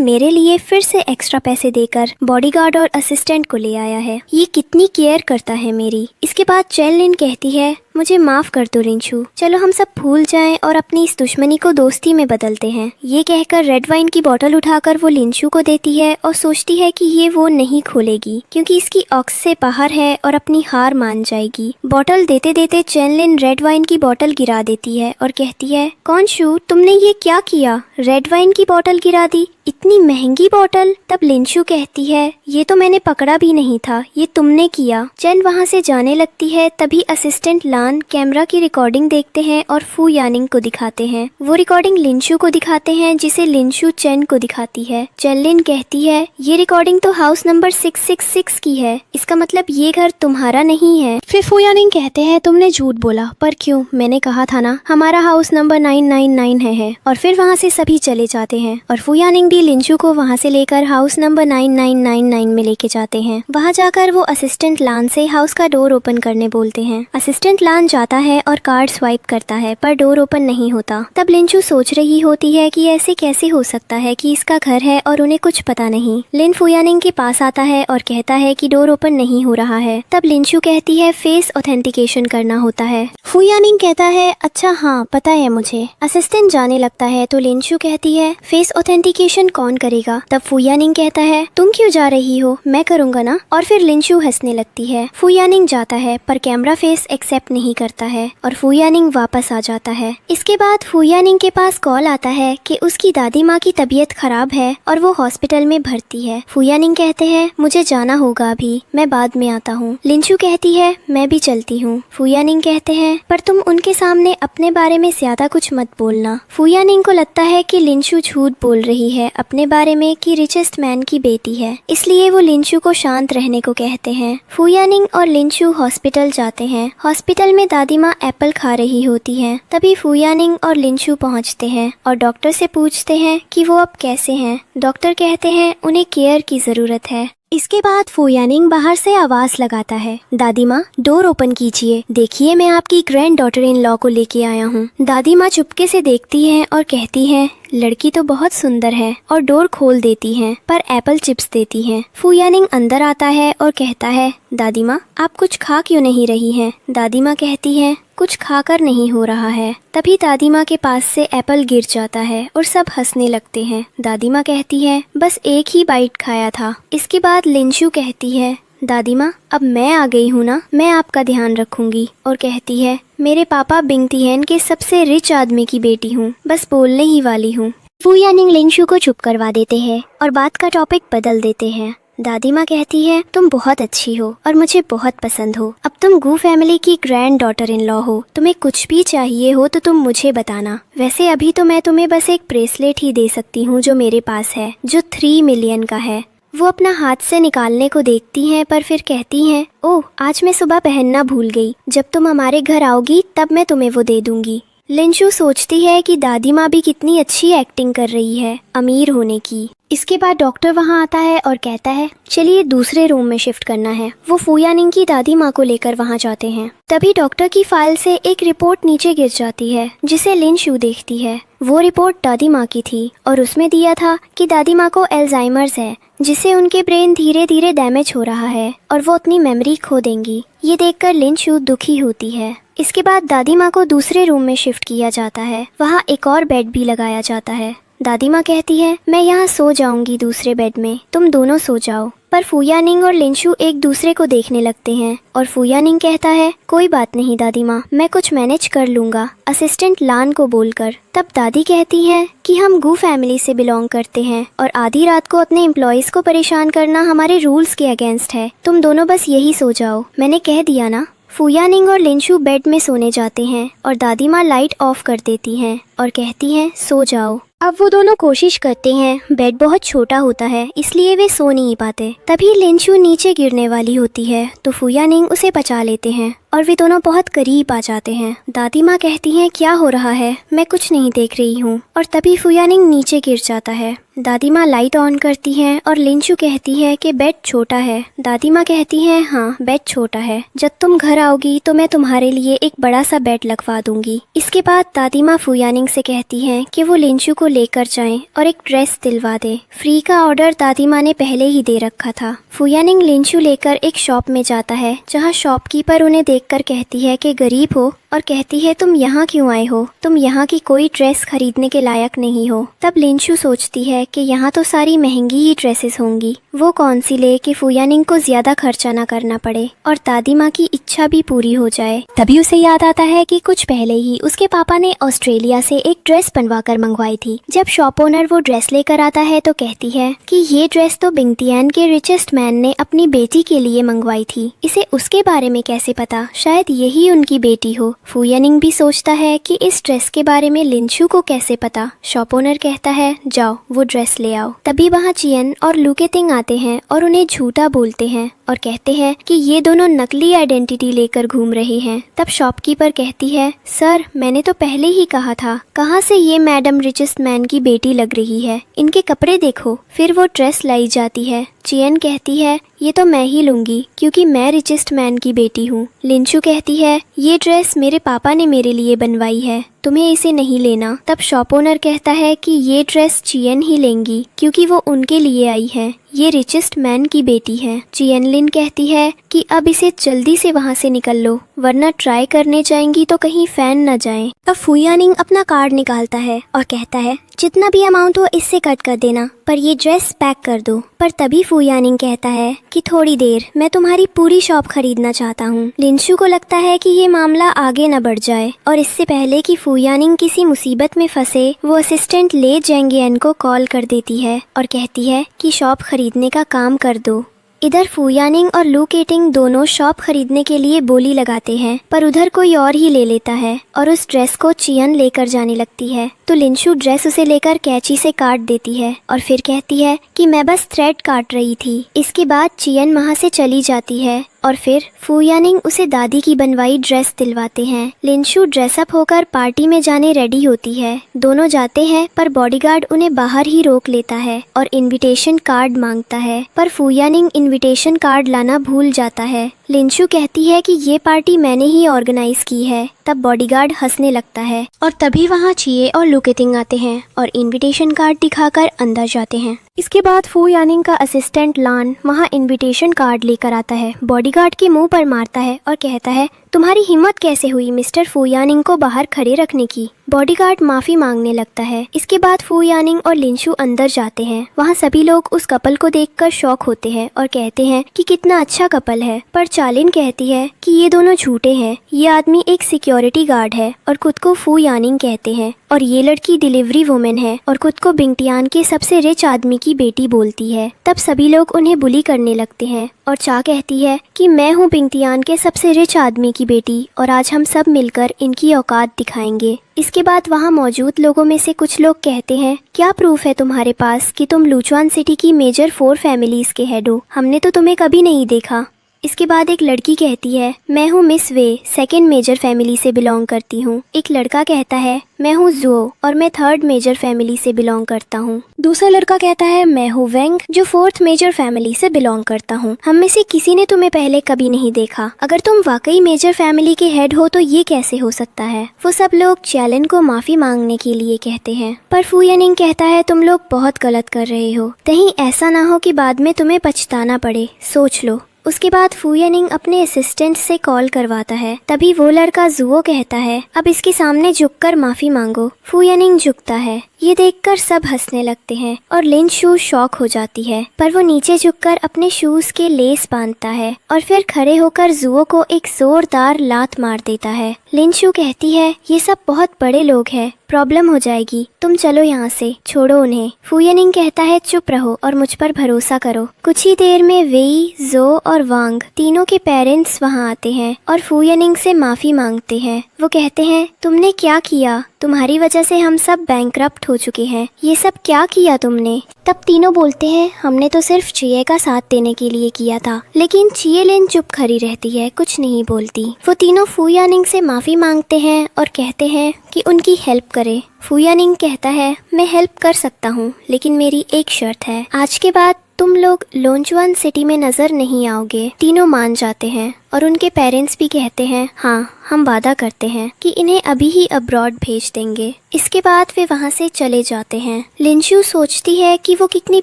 मेरे लिए फिर से एक्स्ट्रा पैसे देकर बॉडीगार्ड और असिस्टेंट को ले आया है, ये कितनी केयर करता है मेरी। इसके बाद चैन लिन कहती है मुझे माफ कर दो लिंशु, चलो हम सब भूल जाएं और अपनी इस दुश्मनी को दोस्ती में बदलते हैं। ये कहकर रेड वाइन की बोतल उठाकर वो लिंशु को देती है और सोचती है कि ये वो नहीं खोलेगी क्योंकि इसकी ऑक्स से बाहर है और अपनी हार मान जाएगी। बोतल देते देते चैन लिन रेड वाइन की बोतल गिरा देती है और कहती है कौन शू तुमने ये क्या किया, रेड वाइन की बोतल गिरा दी, इतनी महंगी बोतल। तब लिंशु कहती है ये तो मैंने पकड़ा भी नहीं था, ये तुमने किया। चैन वहाँ से जाने लगती है। तभी असिस्टेंट लान कैमरा की रिकॉर्डिंग देखते हैं और फू यानिंग को दिखाते हैं। वो रिकॉर्डिंग लिंशु को दिखाते हैं जिसे लिंशु चैन को दिखाती है। चैन लिन कहती है ये रिकॉर्डिंग तो हाउस नंबर 666 की है, इसका मतलब ये घर तुम्हारा नहीं है। फिर फू यानिंग कहते हैं तुमने झूठ बोला, पर क्यों, मैंने कहा था ना हमारा हाउस नंबर 999 है। और फिर वहाँ से सभी चले जाते हैं और फू यानिंग भी लिंशु को वहाँ से लेकर हाउस नंबर 9999 में लेके जाते हैं। वहाँ जाकर वो असिस्टेंट लान से हाउस का डोर ओपन करने बोलते हैं। असिस्टेंट लान जाता है और कार्ड स्वाइप करता है पर डोर ओपन नहीं होता। तब लिंशु सोच रही होती है कि ऐसे कैसे हो सकता है कि इसका घर है और उन्हें कुछ पता नहीं। लिन फू यानिंग के पास आता है और कहता है कि डोर ओपन नहीं नहीं हो रहा है। तब लिंशू कहती है फेस ऑथेंटिकेशन करना होता है। फू यानिंग कहता है अच्छा हाँ पता है मुझे। असिस्टेंट जाने लगता है तो लिंशू कहती है फेस ऑथेंटिकेशन कौन करेगा। तब फू यानिंग कहता है तुम क्यों जा रही हो, मैं करूँगा ना। और फिर लिंशू हंसने लगती है। फू यानिंग जाता है पर कैमरा फेस एक्सेप्ट नहीं करता है और फू यानिंग वापस आ जाता है। इसके बाद फू यानिंग के पास कॉल आता है कि उसकी दादी माँ की तबीयत खराब है और वो हॉस्पिटल में भर्ती है। फू यानिंग कहते हैं मुझे जाना होगा अभी, मैं बाद में आता हूँ। लिंशू कहती है मैं भी चलती हूँ। फू यानिंग कहते हैं पर तुम उनके सामने अपने बारे में ज्यादा कुछ मत बोलना। फू यानिंग को लगता है कि लिंशू झूठ बोल रही है अपने बारे में कि रिचेस्ट मैन की बेटी है, इसलिए वो लिंशू को शांत रहने को कहते हैं। फू यानिंग और लिंशू हॉस्पिटल जाते हैं। हॉस्पिटल में दादी माँ एप्पल खा रही होती है। तभी फू यानिंग और लिंशू पहुँचते हैं और डॉक्टर से पूछते हैं कि वो अब कैसे हैं। डॉक्टर कहते हैं उन्हें केयर की जरूरत है। इसके बाद फू यानिंग बाहर से आवाज लगाता है दादी माँ डोर ओपन कीजिए, देखिए मैं आपकी ग्रैंड डॉटर इन लॉ को लेके आया हूँ। दादी माँ चुपके से देखती है और कहती है लड़की तो बहुत सुंदर है और डोर खोल देती हैं पर एप्पल चिप्स देती हैं। फू यानिंग अंदर आता है और कहता है दादी माँ आप कुछ खा क्यों नहीं रही हैं। दादी माँ कहती है कुछ खाकर नहीं हो रहा है। तभी दादी माँ के पास से एप्पल गिर जाता है और सब हंसने लगते हैं। दादी माँ कहती है बस एक ही बाइट खाया था। इसके बाद लिंशू कहती है दादी माँ अब मैं आ गई हूँ ना, मैं आपका ध्यान रखूंगी। और कहती है मेरे पापा बिंग तिएन के सबसे रिच आदमी की बेटी हूँ, बस बोलने ही वाली हूँ। फू यानिंग लिंशू को चुप करवा देते हैं और बात का टॉपिक बदल देते हैं। दादी माँ कहती है तुम बहुत अच्छी हो और मुझे बहुत पसंद हो। अब तुम गू फैमिली की ग्रैंड डॉटर इन लॉ हो, तुम्हें कुछ भी चाहिए हो तो तुम मुझे बताना। वैसे अभी तो मैं तुम्हें बस एक ब्रेसलेट ही दे सकती हूँ जो मेरे पास है, जो 3 मिलियन का है। वो अपना हाथ से निकालने को देखती हैं पर फिर कहती हैं ओह आज मैं सुबह पहनना भूल गई, जब तुम हमारे घर आओगी तब मैं तुम्हें वो दे दूंगी। लिंशू सोचती है कि दादी माँ भी कितनी अच्छी एक्टिंग कर रही है अमीर होने की। इसके बाद डॉक्टर वहाँ आता है और कहता है चलिए दूसरे रूम में शिफ्ट करना है। वो फू यानिंग की दादी माँ को लेकर वहाँ जाते हैं। तभी डॉक्टर की फाइल से एक रिपोर्ट नीचे गिर जाती है जिसे लिंशू देखती है। वो रिपोर्ट दादी माँ की थी और उसमें दिया था कि दादी माँ को एल्जाइमर्स है, जिससे उनके ब्रेन धीरे धीरे डैमेज हो रहा है और वो अपनी मेमोरी खो देंगी। ये देखकर लिंशू दुखी होती है। इसके बाद दादी माँ को दूसरे रूम में शिफ्ट किया जाता है। वहाँ एक और बेड भी लगाया जाता है। दादी माँ कहती है मैं यहाँ सो जाऊंगी दूसरे बेड में, तुम दोनों सो जाओ। पर फू यानिंग और लिंशू एक दूसरे को देखने लगते हैं और फू यानिंग कहता है कोई बात नहीं दादी माँ, मैं कुछ मैनेज कर लूंगा असिस्टेंट लान को बोलकर। तब दादी कहती हैं कि हम गू फैमिली से बिलोंग करते हैं और आधी रात को अपने एम्प्लॉयज को परेशान करना हमारे रूल्स के अगेंस्ट है, तुम दोनों बस यही सो जाओ, मैंने कह दिया ना। फू यानिंग और लिंशू बेड में सोने जाते हैं और दादी माँ लाइट ऑफ कर देती हैं और कहती हैं सो जाओ। अब वो दोनों कोशिश करते हैं, बेड बहुत छोटा होता है इसलिए वे सो नहीं पाते। तभी लिंशू नीचे गिरने वाली होती है तो फू यानिंग उसे बचा लेते हैं और वे दोनों बहुत करीब आ जाते हैं। दादी माँ कहती हैं क्या हो रहा है, मैं कुछ नहीं देख रही हूँ। और तभी फू यानिंग नीचे गिर जाता है। दादी माँ लाइट ऑन करती हैं और लिंशू कहती है कि बेड छोटा है। दादी माँ कहती हैं हाँ बेड छोटा है, जब तुम घर आओगी तो मैं तुम्हारे लिए एक बड़ा सा बेड लगवा दूंगी। इसके बाद दादी माँ फू यानिंग से कहती हैं कि वो लिंशू को लेकर जाएं और एक ड्रेस दिलवा दे। फ्री का ऑर्डर दादी माँ ने पहले ही दे रखा था। फू यानिंग लिंशू लेकर एक शॉप में जाता है जहाँ शॉपकीपर उन्हें देखकर कहती है कि गरीब हो और कहती है तुम यहाँ क्यों आए हो, तुम यहाँ की कोई ड्रेस खरीदने के लायक नहीं हो। तब लिंशू सोचती है कि यहाँ तो सारी महंगी ही ड्रेसेस होंगी, वो कौन सी ले कि फू यानिंग को ज्यादा खर्चा ना करना पड़े और दादी माँ की इच्छा भी पूरी हो जाए। तभी उसे याद आता है कि कुछ पहले ही उसके पापा ने ऑस्ट्रेलिया से एक ड्रेस बनवा कर मंगवाई थी। जब शॉप ओनर वो ड्रेस लेकर आता है तो कहती है कि ये ड्रेस तो बिंग तिएन के रिचेस्ट मैन ने अपनी बेटी के लिए मंगवाई थी, इसे उसके बारे में कैसे पता, शायद यही उनकी बेटी हो। फू यानिंग भी सोचता है कि इस ड्रेस के बारे में लिंशू को कैसे पता। शॉप ओनर कहता है जाओ वो ड्रेस ले आओ। तभी वहाँ चियन और लुकेतिंग आते हैं और उन्हें झूठा बोलते हैं और कहते हैं कि ये दोनों नकली आइडेंटिटी लेकर घूम रहे हैं। तब शॉपकीपर कहती है सर मैंने तो पहले ही कहा था, कहाँ से ये मैडम रिचेस्ट मैन की बेटी लग रही है, इनके कपड़े देखो। फिर वो ड्रेस लाई जाती है। चियन कहती है ये तो मैं ही लूंगी क्योंकि मैं रिचेस्ट मैन की बेटी हूँ। लिंशू कहती है ये ड्रेस मेरे पापा ने मेरे लिए बनवाई है। तुम्हें इसे नहीं लेना। तब शॉप ओनर कहता है कि ये ड्रेस चियन ही लेंगी क्योंकि वो उनके लिए आई है, ये रिचेस्ट मैन की बेटी है। चियन लिन कहती है कि अब इसे जल्दी से वहाँ से निकल लो, वरना ट्राई करने जाएंगी तो कहीं फैन न जाए। तब फू यानिंग अपना कार्ड निकालता है और कहता है जितना भी अमाउंट हो इससे कट कर देना, पर ये ड्रेस पैक कर दो। पर तभी फू यानिंग कहता है कि थोड़ी देर, मैं तुम्हारी पूरी शॉप खरीदना चाहता हूँ। लिनशु को लगता है कि ये मामला आगे न बढ़ जाए और इससे पहले कि फू यानिंग किसी मुसीबत में फंसे, वो असिस्टेंट ले जेंगियन को कॉल कर देती है और कहती है कि शॉप खरीदने का काम कर दो। इधर फू यानिंग और लू केटिंग दोनों शॉप खरीदने के लिए बोली लगाते हैं, पर उधर कोई और ही ले लेता है और उस ड्रेस को चियन लेकर जाने लगती है। तो लिनशु ड्रेस उसे लेकर कैंची से काट देती है और फिर कहती है कि मैं बस थ्रेड काट रही थी। इसके बाद चियन वहाँ से चली जाती है और फिर फू यानिंग उसे दादी की बनवाई ड्रेस दिलवाते हैं। लिनशु ड्रेसअप होकर पार्टी में जाने रेडी होती है। दोनों जाते हैं पर बॉडीगार्ड उन्हें बाहर ही रोक लेता है और इनविटेशन कार्ड मांगता है, पर फू यानिंग इनविटेशन कार्ड लाना भूल जाता है। लिनशु कहती है कि ये पार्टी मैंने ही ऑर्गेनाइज की है। तब बॉडीगार्ड हंसने लगता है और तभी वहाँ चिये और लू केटिंग आते हैं और इनविटेशन कार्ड दिखाकर अंदर जाते हैं। इसके बाद फू यानिंग का असिस्टेंट लान वहाँ इनविटेशन कार्ड लेकर आता है, बॉडीगार्ड के मुंह पर मारता है और कहता है तुम्हारी हिम्मत कैसे हुई मिस्टर फू यानिंग को बाहर खड़े रखने की। बॉडीगार्ड माफी मांगने लगता है। इसके बाद फू यानिंग और लिनशु अंदर जाते हैं। वहाँ सभी लोग उस कपल को देखकर शॉक होते हैं और कहते हैं कि कितना अच्छा कपल है, पर चालिन कहती है कि ये दोनों झूठे हैं। ये आदमी एक सिक्योरिटी गार्ड है और खुद को फू यानिंग कहते हैं, और ये लड़की डिलीवरी वुमेन है और खुद को बिंगटियान के सबसे रिच आदमी की बेटी बोलती है। तब सभी लोग उन्हें बुली करने लगते हैं और चा कहती है कि मैं हूँ बिंगटियान के सबसे रिच आदमी की बेटी और आज हम सब मिलकर इनकी औकात दिखाएंगे। इसके बाद वहाँ मौजूद लोगों में से कुछ लोग कहते हैं क्या प्रूफ है तुम्हारे पास कि तुम लुचुआन सिटी की मेजर 4 फैमिलीज के हेड हो, हमने तो तुम्हें कभी नहीं देखा। इसके बाद एक लड़की कहती है मैं हूँ मिस वे, सेकंड मेजर फैमिली से बिलोंग करती हूँ। एक लड़का कहता है मैं हूँ जो और मैं 3rd मेजर फैमिली से बिलोंग करता हूँ। दूसरा लड़का कहता है मैं हूँ वेंग जो 4th मेजर फैमिली से बिलोंग करता हूँ। हम में से किसी ने तुम्हें पहले कभी नहीं देखा। अगर तुम वाकई मेजर फैमिली के हेड हो तो ये कैसे हो सकता है। वो सब लोग चैलेंज को माफी मांगने के लिए कहते हैं, पर फू यानिंग कहता है तुम लोग बहुत गलत कर रहे हो, कहीं ऐसा ना हो कि बाद में तुम्हें पछताना पड़े, सोच लो। उसके बाद फू यानिंग अपने असिस्टेंट से कॉल करवाता है। तभी वो लड़का जुओ कहता है अब इसके सामने झुककर माफी मांगो। फू यानिंग झुकता है। ये देखकर सब हंसने लगते हैं और लिनशु शॉक हो जाती है, पर वो नीचे झुककर अपने शूज के लेस बांधता है और फिर खड़े होकर जुओ को एक जोरदार लात मार देता है। लिनशु कहती है ये सब बहुत बड़े लोग हैं, प्रॉब्लम हो जाएगी, तुम चलो यहाँ से, छोड़ो उन्हें। फू यानिंग कहता है चुप रहो और मुझ पर भरोसा करो। कुछ ही देर में वेई, जो और वांग तीनों के पेरेंट्स वहाँ आते हैं और फू यानिंग से माफी मांगते हैं। वो कहते हैं तुमने क्या किया, तुम्हारी वजह से हम सब बैंकरप्ट हो चुके हैं, ये सब क्या किया तुमने। तब तीनों बोलते हैं हमने तो सिर्फ चिये का साथ देने के लिए किया था, लेकिन चिये लिन चुप खड़ी रहती है, कुछ नहीं बोलती। वो तीनों फू यानिंग से माफी मांगते हैं और कहते हैं कि उनकी हेल्प करे। फू यानिंग कहता है मैं हेल्प कर सकता हूँ, लेकिन मेरी एक शर्त है, आज के बाद तुम लोग लोंचुआन सिटी में नजर नहीं आओगे। तीनों मान जाते हैं और उनके पेरेंट्स भी कहते हैं हाँ हम वादा करते हैं कि इन्हें अभी ही अब्रॉड भेज देंगे। इसके बाद वे वहाँ से चले जाते हैं। लिनशु सोचती है कि वो कितनी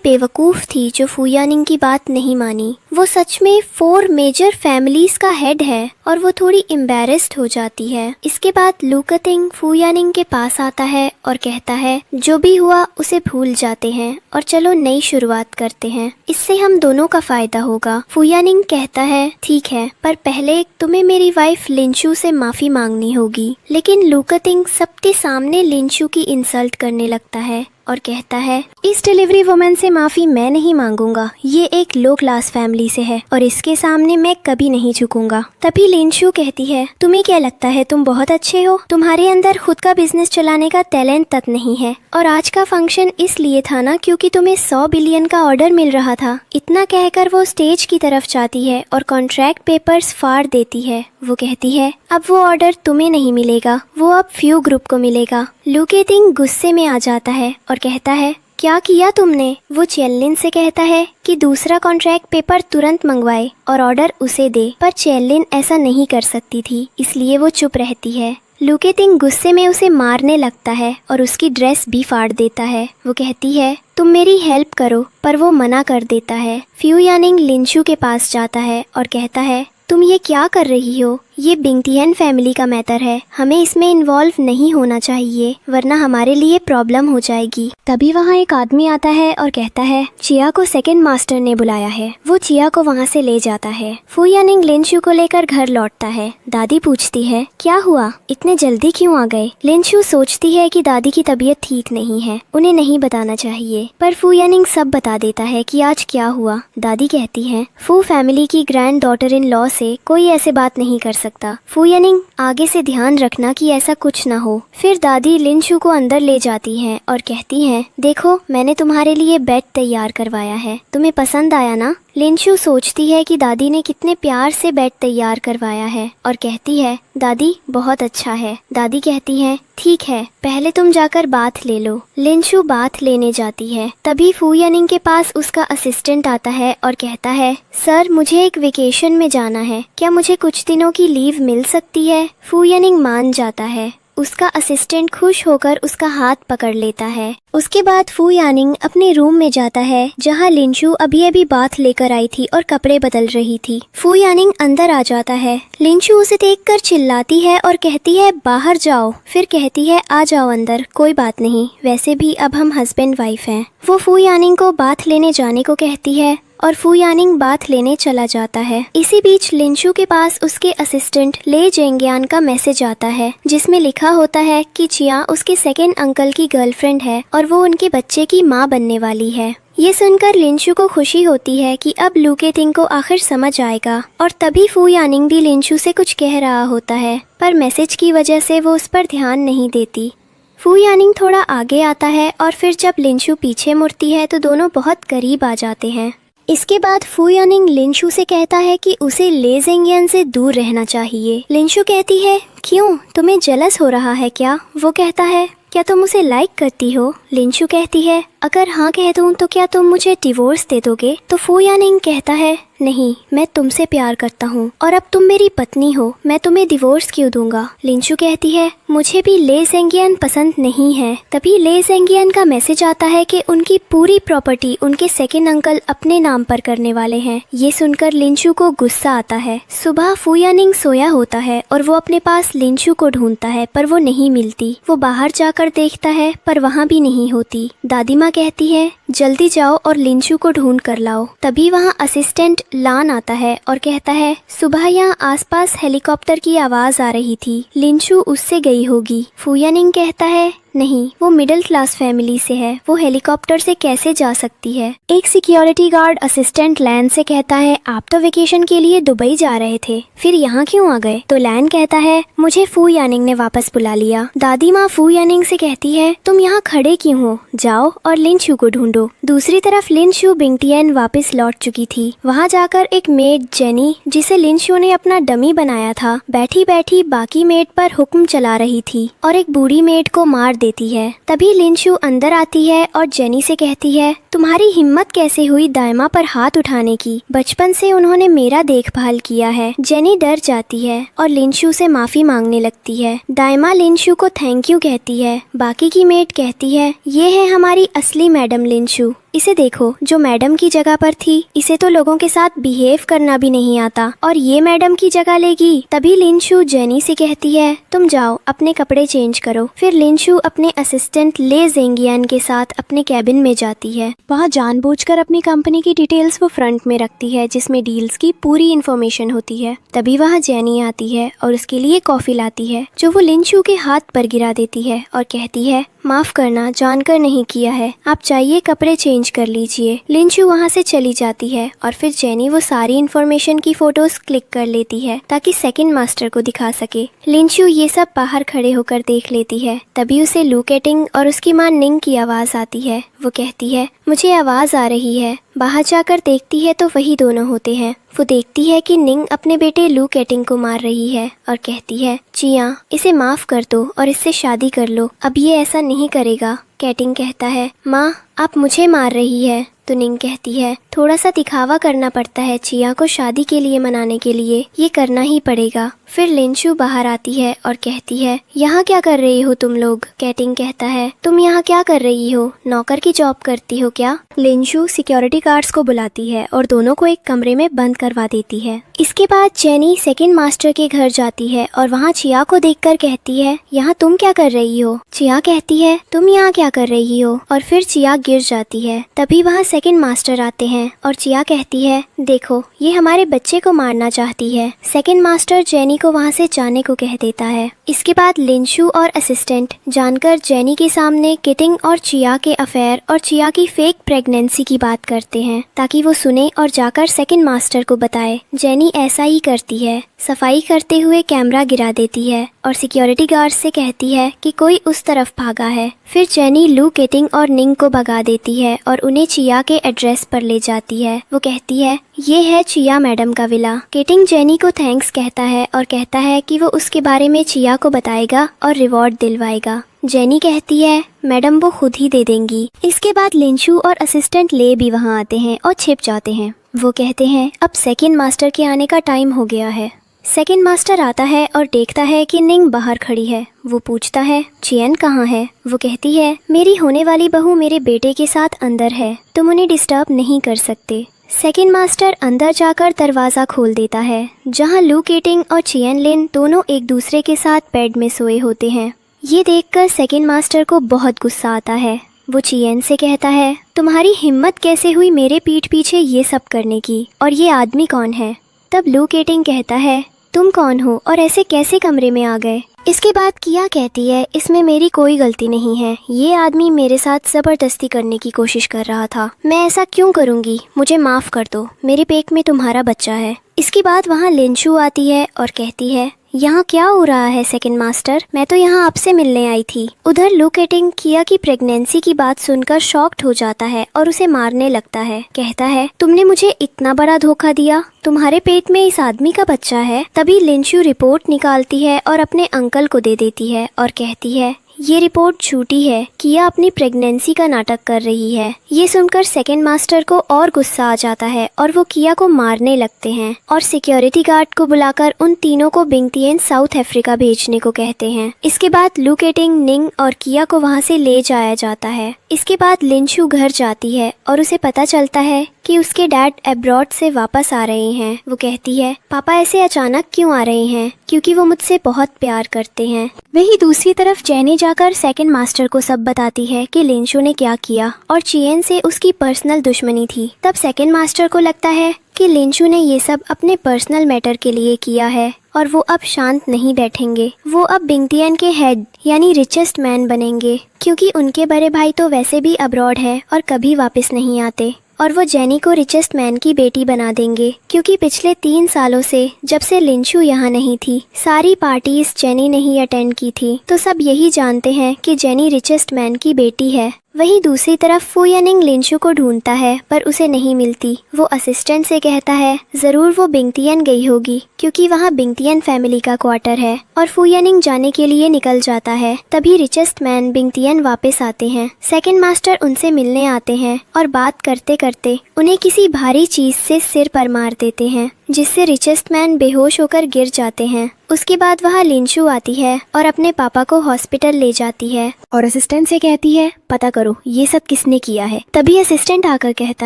बेवकूफ थी जो फू यानिंग की बात नहीं मानी। वो सच में 4 मेजर फैमिलीज का हेड है और वो थोड़ी एम्बैरेस्ड हो जाती है। इसके बाद लू केटिंग फू यानिंग के पास आता है और कहता है जो भी हुआ उसे भूल जाते हैं और चलो नई शुरुआत करते हैं, इससे हम दोनों का फायदा होगा। फू यानिंग कहता है ठीक है, पर पहले तुम्हें मेरी वाइफ लिनशु से माफी मांगनी होगी। लेकिन लू केटिंग सबके सामने लिनशु की इंसल्ट करने लगता है और कहता है इस डिलीवरी वुमेन से माफी मैं नहीं मांगूंगा, ये एक लो क्लास फैमिली से है और इसके सामने मैं कभी नहीं झुकूंगा। तभी लिनशु कहती है तुम्हें क्या लगता है तुम बहुत अच्छे हो, तुम्हारे अंदर खुद का बिजनेस चलाने का टैलेंट तक नहीं है, और आज का फंक्शन इसलिए था ना क्योंकि तुम्हें 100 बिलियन का ऑर्डर मिल रहा था। इतना कहकर वो स्टेज की तरफ जाती है और कॉन्ट्रैक्ट पेपर्स फाड़ देती है। वो कहती है अब वो ऑर्डर तुम्हें नहीं मिलेगा, वो अब फ्यू ग्रुप को मिलेगा। लू केटिंग गुस्से में आ जाता है और कहता है क्या किया तुमने। वो चेल्लिन से कहता है कि दूसरा कॉन्ट्रैक्ट पेपर तुरंत मंगवाए और ऑर्डर उसे दे, पर चेल्लिन ऐसा नहीं कर सकती थी, इसलिए वो चुप रहती है। लू तिंग गुस्से में उसे मारने लगता है और उसकी ड्रेस भी फाड़ देता है। वो कहती है तुम मेरी हेल्प करो, पर वो मना कर देता है। फ्यू यानिंग लिनशू के पास जाता है और कहता है तुम ये क्या कर रही हो, ये बिंगतियन फैमिली का मैटर है, हमें इसमें इन्वॉल्व नहीं होना चाहिए वरना हमारे लिए प्रॉब्लम हो जाएगी। तभी वहाँ एक आदमी आता है और कहता है चिया को सेकंड मास्टर ने बुलाया है। वो चिया को वहाँ से ले जाता है। फू यानिंग लिनशू को लेकर घर लौटता है। दादी पूछती है क्या हुआ, इतने जल्दी क्यों आ गए। लिनशू सोचती है कि दादी की तबीयत ठीक नहीं है, उन्हें नहीं बताना चाहिए, पर फू यानिंग सब बता देता है कि आज क्या हुआ। दादी कहती है फू फैमिली की ग्रैंड डॉटर इन लॉ से कोई ऐसे बात नहीं कर सकता। फू यानिंग आगे से ध्यान रखना कि ऐसा कुछ ना हो। फिर दादी लिनशू को अंदर ले जाती हैं और कहती हैं देखो मैंने तुम्हारे लिए बेड तैयार करवाया है, तुम्हें पसंद आया ना। लिनशू सोचती है कि दादी ने कितने प्यार से बेड तैयार करवाया है और कहती है दादी बहुत अच्छा है। दादी कहती है ठीक है, पहले तुम जाकर बाथ ले लो। लिनशू बाथ लेने जाती है। तभी फू यानिंग के पास उसका असिस्टेंट आता है और कहता है सर मुझे एक वेकेशन में जाना है, क्या मुझे कुछ दिनों की लीव मिल सकती है। फू यानिंग मान जाता है। उसका असिस्टेंट खुश होकर उसका हाथ पकड़ लेता है। उसके बाद फू यानिंग अपने रूम में जाता है जहां लिनशू अभी अभी बाथ लेकर आई थी और कपड़े बदल रही थी। फू यानिंग अंदर आ जाता है। लिनशू उसे देखकर चिल्लाती है और कहती है बाहर जाओ, फिर कहती है आ जाओ अंदर, कोई बात नहीं, वैसे भी अब हम हस्बैंड वाइफ हैं। वो फू यानिंग को बाथ लेने जाने को कहती है और फू यानिंग बाथ लेने चला जाता है। इसी बीच लिनशू के पास उसके असिस्टेंट ले जेंगियान का मैसेज आता है जिसमें लिखा होता है कि चिया उसके सेकंड अंकल की गर्लफ्रेंड है और वो उनके बच्चे की माँ बनने वाली है। ये सुनकर लिनशू को खुशी होती है कि अब लू तिंग को आखिर समझ आएगा। और तभी फू यानिंग भी लिनशू से कुछ कह रहा होता है, पर मैसेज की वजह से वो उस पर ध्यान नहीं देती। फू यानिंग थोड़ा आगे आता है और फिर जब लिनशू पीछे मुड़ती है तो दोनों बहुत करीब आ जाते हैं। इसके बाद फू यानिंग लिनशू से कहता है कि उसे ले जेंगियन से दूर रहना चाहिए। लिनशू कहती है क्यों, तुम्हें जेलस हो रहा है क्या। वो कहता है क्या तुम उसे लाइक करती हो। लिनशू कहती है अगर हाँ कह दूं तो क्या तुम मुझे डिवोर्स दे दोगे। तो फू यानिंग कहता है नहीं, मैं तुमसे प्यार करता हूँ और अब तुम मेरी पत्नी हो, मैं तुम्हें डिवोर्स क्यों दूंगा। लिनशू कहती है मुझे भी ले जेंगियन पसंद नहीं है। तभी ले जेंगियन का मैसेज आता है कि उनकी पूरी प्रॉपर्टी उनके सेकंड अंकल अपने नाम पर करने वाले हैं। ये सुनकर लिनशू को गुस्सा आता है। सुबह फू यानिंग सोया होता है और वो अपने पास लिनशू को ढूंढता है पर वो नहीं मिलती। वो बाहर जाकर देखता है पर वहाँ भी नहीं होती। दादी माँ कहती है जल्दी जाओ और लिनशू को ढूंढ कर लाओ। तभी वहाँ असिस्टेंट लान आता है और कहता है सुबह यहाँ आसपास हेलीकॉप्टर की आवाज आ रही थी, लिनशू उससे गई होगी। फू यानिंग कहता है नहीं, वो मिडिल क्लास फैमिली से है, वो हेलीकॉप्टर से कैसे जा सकती है। एक सिक्योरिटी गार्ड असिस्टेंट लैन से कहता है आप तो वेकेशन के लिए दुबई जा रहे थे, फिर यहाँ क्यों आ गए। तो लैन कहता है मुझे फू यानिंग ने वापस बुला लिया। दादी माँ फू यानिंग से कहती है तुम यहाँ खड़े क्यों हो, जाओ और लिनशू को ढूंढो। दूसरी तरफ लिनशू बिंगतियन वापस लौट चुकी थी। वहाँ जाकर एक मेड जेनी, जिसे लिनशू ने अपना डमी बनाया था, बैठी बैठी बाकी मेड पर हुक्म चला रही थी और एक बूढ़ी मेड को मार देती है। तभी लिनशू अंदर आती है और जेनी से कहती है तुम्हारी हिम्मत कैसे हुई दाइमा पर हाथ उठाने की, बचपन से उन्होंने मेरा देखभाल किया है। जेनी डर जाती है और लिनशू से माफी मांगने लगती है। दाइमा लिनशू को थैंक यू कहती है। बाकी की मेड कहती है ये है हमारी असली मैडम लिनशू, इसे देखो जो मैडम की जगह पर थी, इसे तो लोगों के साथ बिहेव करना भी नहीं आता और ये मैडम की जगह लेगी। तभी लिनशू जेनी से कहती है तुम जाओ अपने कपड़े चेंज करो। फिर लिनशू अपने असिस्टेंट ले जेंगियन के साथ अपने कैबिन में जाती है। वहाँ जानबूझकर अपनी कंपनी की डिटेल्स वो फ्रंट में रखती है जिसमें डील्स की पूरी इन्फॉर्मेशन होती है। तभी वहाँ जेनी आती है और उसके लिए कॉफी लाती है जो वो लिनशू के हाथ पर गिरा देती है और कहती है माफ करना, जानकर नहीं किया है, आप चाहिए कपड़े चेंज कर लीजिए। लिनशू वहाँ से चली जाती है और फिर जेनी वो सारी इन्फॉर्मेशन की फोटोज क्लिक कर लेती है ताकि सेकंड मास्टर को दिखा सके। लिनशू ये सब बाहर खड़े होकर देख लेती है। तभी उसे लू केटिंग और उसकी माँ निंग की आवाज आती है। वो कहती है मुझे आवाज आ रही है। बाहर जाकर देखती है तो वही दोनों होते हैं। वो देखती है कि निंग अपने बेटे लू केटिंग को मार रही है और कहती है चिया इसे माफ कर दो और इससे शादी कर लो, अब ये ऐसा नहीं करेगा। केटिंग कहता है माँ आप मुझे मार रही है। तो निंग कहती है थोड़ा सा दिखावा करना पड़ता है चिया को शादी के लिए मनाने के लिए, ये करना ही पड़ेगा। फिर लिनशू बाहर आती है और कहती है, यहाँ क्या कर रही हो तुम लोग? कैटिंग कहता है, तुम यहाँ क्या कर रही हो? नौकर की जॉब करती हो क्या? लिनशू सिक्योरिटी गार्ड्स को बुलाती है और दोनों को एक कमरे में बंद करवा देती है। इसके बाद जेनी सेकंड मास्टर के घर जाती है और वहाँ चिया को देखकर कहती है, यहाँ तुम क्या कर रही हो? चिया कहती है, तुम यहाँ क्या कर रही हो? और फिर चिया गिर जाती है। तभी वहाँ सेकंड मास्टर आते हैं और चिया कहती है, देखो ये हमारे बच्चे को मारना चाहती है। सेकंड मास्टर जेनी को वहाँ से जाने को कह देता है। इसके बाद लिनशू और असिस्टेंट जानकर जेनी के सामने किटिंग और चिया के अफेयर और चिया की फेक प्रेगनेंसी की बात करते हैं ताकि वो सुने और जाकर सेकंड मास्टर को बताए। जेनी ऐसा ही करती है, सफाई करते हुए कैमरा गिरा देती है और सिक्योरिटी गार्ड से कहती है कि कोई उस तरफ भागा है। फिर जेनी लू, किटिंग और निंग को भगा देती है और उन्हें चिया के एड्रेस पर ले जाती है। वो कहती है, ये है चिया मैडम का विला। किटिंग जेनी को थैंक्स कहता है और कहता है कि वो उसके बारे में चिया को बताएगा और रिवॉर्ड दिलवाएगा। जेनी कहती है, मैडम वो खुद ही दे देंगी। इसके बाद लिनशू और असिस्टेंट ले भी वहाँ आते हैं और छिप जाते हैं। वो कहते हैं, अब सेकंड मास्टर के आने का टाइम हो गया है। सेकंड मास्टर आता है और देखता है कि निंग बाहर खड़ी है। वो पूछता है, चियन कहाँ है? वो कहती है, मेरी होने वाली बहू मेरे बेटे के साथ अंदर है, तुम उन्हें डिस्टर्ब नहीं कर सकते। सेकंड मास्टर अंदर जाकर दरवाज़ा खोल देता है जहाँ लू, किटिंग और चियन लिन दोनों एक दूसरे के साथ बेड में सोए होते हैं। ये देखकर सेकंड मास्टर को बहुत गुस्सा आता है। वो चियन से कहता है, तुम्हारी हिम्मत कैसे हुई मेरे पीठ पीछे ये सब करने की, और ये आदमी कौन है? तब लू, किटिंग कहता है, तुम कौन हो और ऐसे कैसे कमरे में आ गए? इसके बाद किया कहती है, इसमें मेरी कोई गलती नहीं है, ये आदमी मेरे साथ जबरदस्ती करने की कोशिश कर रहा था। मैं ऐसा क्यों करूँगी? मुझे माफ़ कर दो, मेरे पेट में तुम्हारा बच्चा है। इसके बाद वहाँ लिनशू आती है और कहती है, यहाँ क्या हो रहा है सेकंड मास्टर? मैं तो यहाँ आपसे मिलने आई थी। उधर लू, किटिंग किया की प्रेगनेंसी की बात सुनकर शॉक्ड हो जाता है और उसे मारने लगता है। कहता है, तुमने मुझे इतना बड़ा धोखा दिया, तुम्हारे पेट में इस आदमी का बच्चा है। तभी लिनशू रिपोर्ट निकालती है और अपने अंकल को दे देती है और कहती है, ये रिपोर्ट झूठी है, किया अपनी प्रेगनेंसी का नाटक कर रही है। ये सुनकर सेकंड मास्टर को और गुस्सा आ जाता है और वो किया को मारने लगते हैं और सिक्योरिटी गार्ड को बुलाकर उन तीनों को बिंगतियन साउथ अफ्रीका भेजने को कहते हैं। इसके बाद लू, किटिंग, निंग और किया को वहाँ से ले जाया जाता है। इसके बाद लिनशू घर जाती है और उसे पता चलता है कि उसके डैड अब्रॉड से वापस आ रहे हैं। वो कहती है, पापा ऐसे अचानक क्यों आ रहे हैं? क्योंकि वो मुझसे बहुत प्यार करते हैं। वही दूसरी तरफ जेनी जाकर सेकंड मास्टर को सब बताती है कि लिनशू ने क्या किया और चियन से उसकी पर्सनल दुश्मनी थी। तब सेकंड मास्टर को लगता है कि लिनशू ने ये सब अपने पर्सनल मैटर के लिए किया है और वो अब शांत नहीं बैठेंगे। वो अब बिंगतियन के हेड यानी रिचेस्ट मैन बनेंगे, क्योंकि उनके बड़े भाई तो वैसे भी अब्रॉड है और कभी वापस नहीं आते। और वो जेनी को रिचेस्ट मैन की बेटी बना देंगे, क्योंकि पिछले 3 सालों से जब से लिनशू यहाँ नहीं थी, सारी पार्टीज जेनी ने ही अटेंड की थी। तो सब यही जानते हैं कि जेनी रिचेस्ट मैन की बेटी है। वहीं दूसरी तरफ फू यानिंग लिनशू को ढूंढता है पर उसे नहीं मिलती। वो असिस्टेंट से कहता है, जरूर वो बिंगतियन गई होगी, क्योंकि वहाँ बिंगतियन फैमिली का क्वार्टर है। और फू यानिंग जाने के लिए निकल जाता है। तभी रिचेस्ट मैन बिंगतियन वापस आते हैं। सेकंड मास्टर उनसे मिलने आते हैं और बात करते करते उन्हें किसी भारी चीज से सिर पर मार देते हैं, जिससे रिचेस्ट मैन बेहोश होकर गिर जाते हैं। उसके बाद वहाँ लिनशू आती है और अपने पापा को हॉस्पिटल ले जाती है और असिस्टेंट से कहती है, पता करो ये सब किसने किया है। तभी असिस्टेंट आकर कहता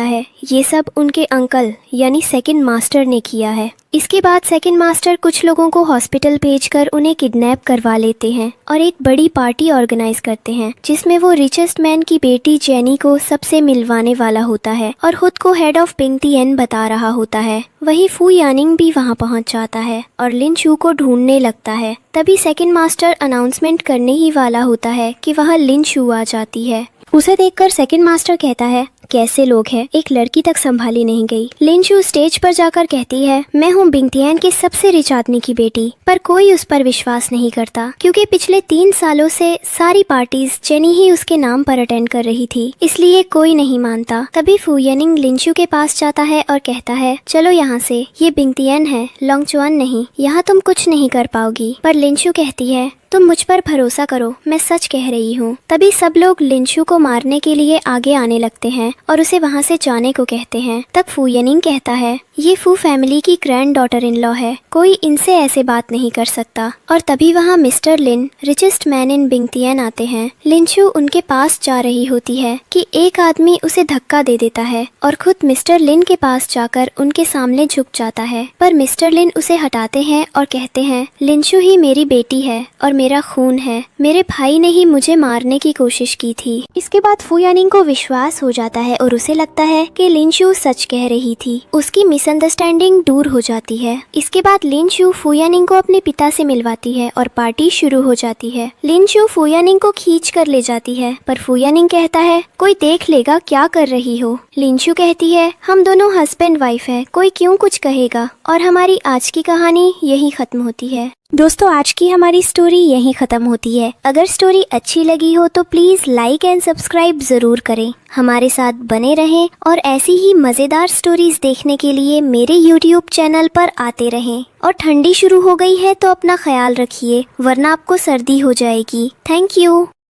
है, ये सब उनके अंकल यानी सेकंड मास्टर ने किया है। इसके बाद सेकंड मास्टर कुछ लोगों को हॉस्पिटल भेजकर उन्हें किडनैप करवा लेते हैं और एक बड़ी पार्टी ऑर्गेनाइज करते हैं, जिसमें वो रिचेस्ट मैन की बेटी जेनी को सबसे मिलवाने वाला होता है और खुद को हेड ऑफ बिंगतियन बता रहा होता है। वहीं फू यानिंग भी वहां पहुंच जाता है और लिनशू को ढूंढने लगता है। तभी सेकंड मास्टर अनाउंसमेंट करने ही वाला होता है कि वहां लिनशू आ जाती है। उसे देखकर सेकंड मास्टर कहता है, कैसे लोग हैं, एक लड़की तक संभाली नहीं गई। लिनशू स्टेज पर जाकर कहती है, मैं हूँ बिंगतियन के सबसे रिच आदमी की बेटी। पर कोई उस पर विश्वास नहीं करता, क्योंकि पिछले 3 सालों से सारी पार्टीज जेनी ही उसके नाम पर अटेंड कर रही थी, इसलिए कोई नहीं मानता। तभी फू यानिंग लिनशू के पास जाता है और कहता है, चलो यहाँ से, ये बिंगतियन है, लॉन्गचुआन नहीं, यहाँ तुम कुछ नहीं कर पाओगी। पर लिनशू कहती है, तुम मुझ पर भरोसा करो, मैं सच कह रही हूँ। तभी सब लोग लिंशू को मारने के लिए आगे आने लगते हैं और उसे वहाँ से जाने को कहते हैं। तब फू यानिंग कहता है, ये फू फैमिली की ग्रैंड डॉटर इन लॉ है, कोई इनसे ऐसे बात नहीं कर सकता। और तभी वहाँ mister Lin, richest man in Bingtian आते हैं। लिंशू उनके पास जा रही होती है कि एक आदमी उसे धक्का दे देता है और खुद मिस्टर लिन के पास जाकर उनके सामने झुक जाता है। पर मिस्टर लिन उसे हटाते हैं और कहते हैं, लिंशू ही मेरी बेटी है और मेरा खून है, मेरे भाई ने ही मुझे मारने की कोशिश की थी। इसके बाद फू यानिंग को विश्वास हो जाता है और उसे लगता है कि लिंशू सच कह रही थी। उसकी मिसअंडरस्टैंडिंग दूर हो जाती है। इसके बाद लिंशू फू यानिंग को अपने पिता से मिलवाती है और पार्टी शुरू हो जाती है। लिंशू फू यानिंग को खींच कर ले जाती है, पर फू यानिंग कहता है, कोई देख लेगा, क्या कर रही हो। लिंशू कहती है, हम दोनों हस्बैंड वाइफ है, कोई क्यों कुछ कहेगा। और हमारी आज की कहानी यही खत्म होती है। दोस्तों, आज की हमारी स्टोरी यहीं खत्म होती है। अगर स्टोरी अच्छी लगी हो तो प्लीज लाइक एंड सब्सक्राइब जरूर करें, हमारे साथ बने रहें और ऐसी ही मजेदार स्टोरीज देखने के लिए मेरे YouTube चैनल पर आते रहें। और ठंडी शुरू हो गई है तो अपना ख्याल रखिए, वरना आपको सर्दी हो जाएगी। Thank you.